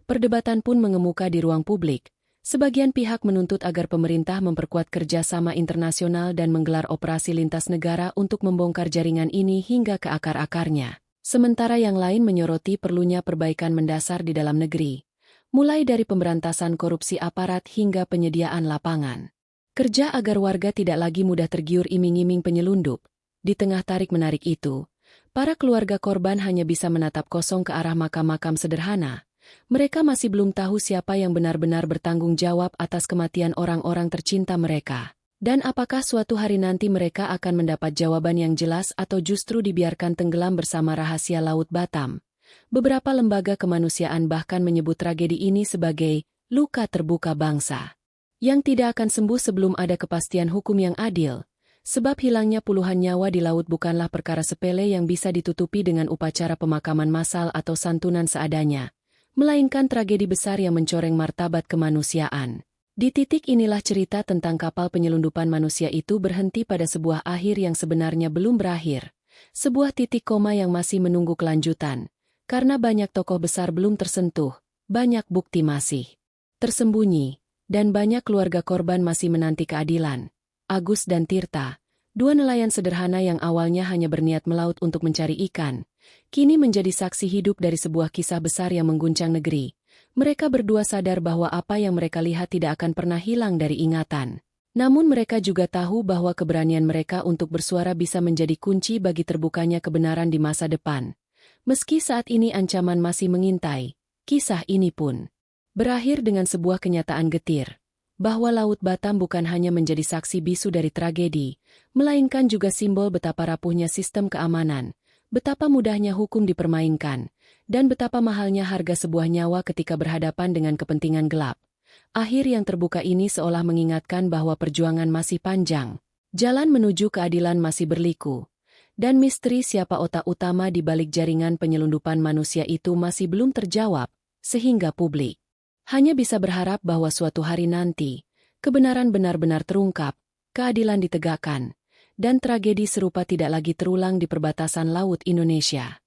Perdebatan pun mengemuka di ruang publik. Sebagian pihak menuntut agar pemerintah memperkuat kerjasama internasional dan menggelar operasi lintas negara untuk membongkar jaringan ini hingga ke akar-akarnya. Sementara yang lain menyoroti perlunya perbaikan mendasar di dalam negeri, mulai dari pemberantasan korupsi aparat hingga penyediaan lapangan kerja agar warga tidak lagi mudah tergiur iming-iming penyelundup. Di tengah tarik-menarik itu, para keluarga korban hanya bisa menatap kosong ke arah makam-makam sederhana. Mereka masih belum tahu siapa yang benar-benar bertanggung jawab atas kematian orang-orang tercinta mereka. Dan apakah suatu hari nanti mereka akan mendapat jawaban yang jelas atau justru dibiarkan tenggelam bersama rahasia Laut Batam. Beberapa lembaga kemanusiaan bahkan menyebut tragedi ini sebagai luka terbuka bangsa, yang tidak akan sembuh sebelum ada kepastian hukum yang adil. Sebab hilangnya puluhan nyawa di laut bukanlah perkara sepele yang bisa ditutupi dengan upacara pemakaman massal atau santunan seadanya, melainkan tragedi besar yang mencoreng martabat kemanusiaan. Di titik inilah cerita tentang kapal penyelundupan manusia itu berhenti pada sebuah akhir yang sebenarnya belum berakhir, sebuah titik koma yang masih menunggu kelanjutan, karena banyak tokoh besar belum tersentuh, banyak bukti masih tersembunyi, dan banyak keluarga korban masih menanti keadilan. Agus dan Tirta, dua nelayan sederhana yang awalnya hanya berniat melaut untuk mencari ikan, kini menjadi saksi hidup dari sebuah kisah besar yang mengguncang negeri. Mereka berdua sadar bahwa apa yang mereka lihat tidak akan pernah hilang dari ingatan. Namun mereka juga tahu bahwa keberanian mereka untuk bersuara bisa menjadi kunci bagi terbukanya kebenaran di masa depan. Meski saat ini ancaman masih mengintai, kisah ini pun berakhir dengan sebuah kenyataan getir, bahwa Laut Batam bukan hanya menjadi saksi bisu dari tragedi, melainkan juga simbol betapa rapuhnya sistem keamanan, betapa mudahnya hukum dipermainkan, dan betapa mahalnya harga sebuah nyawa ketika berhadapan dengan kepentingan gelap. Akhir yang terbuka ini seolah mengingatkan bahwa perjuangan masih panjang, jalan menuju keadilan masih berliku, dan misteri siapa otak utama di balik jaringan penyelundupan manusia itu masih belum terjawab, sehingga publik hanya bisa berharap bahwa suatu hari nanti, kebenaran benar-benar terungkap, keadilan ditegakkan, dan tragedi serupa tidak lagi terulang di perbatasan laut Indonesia.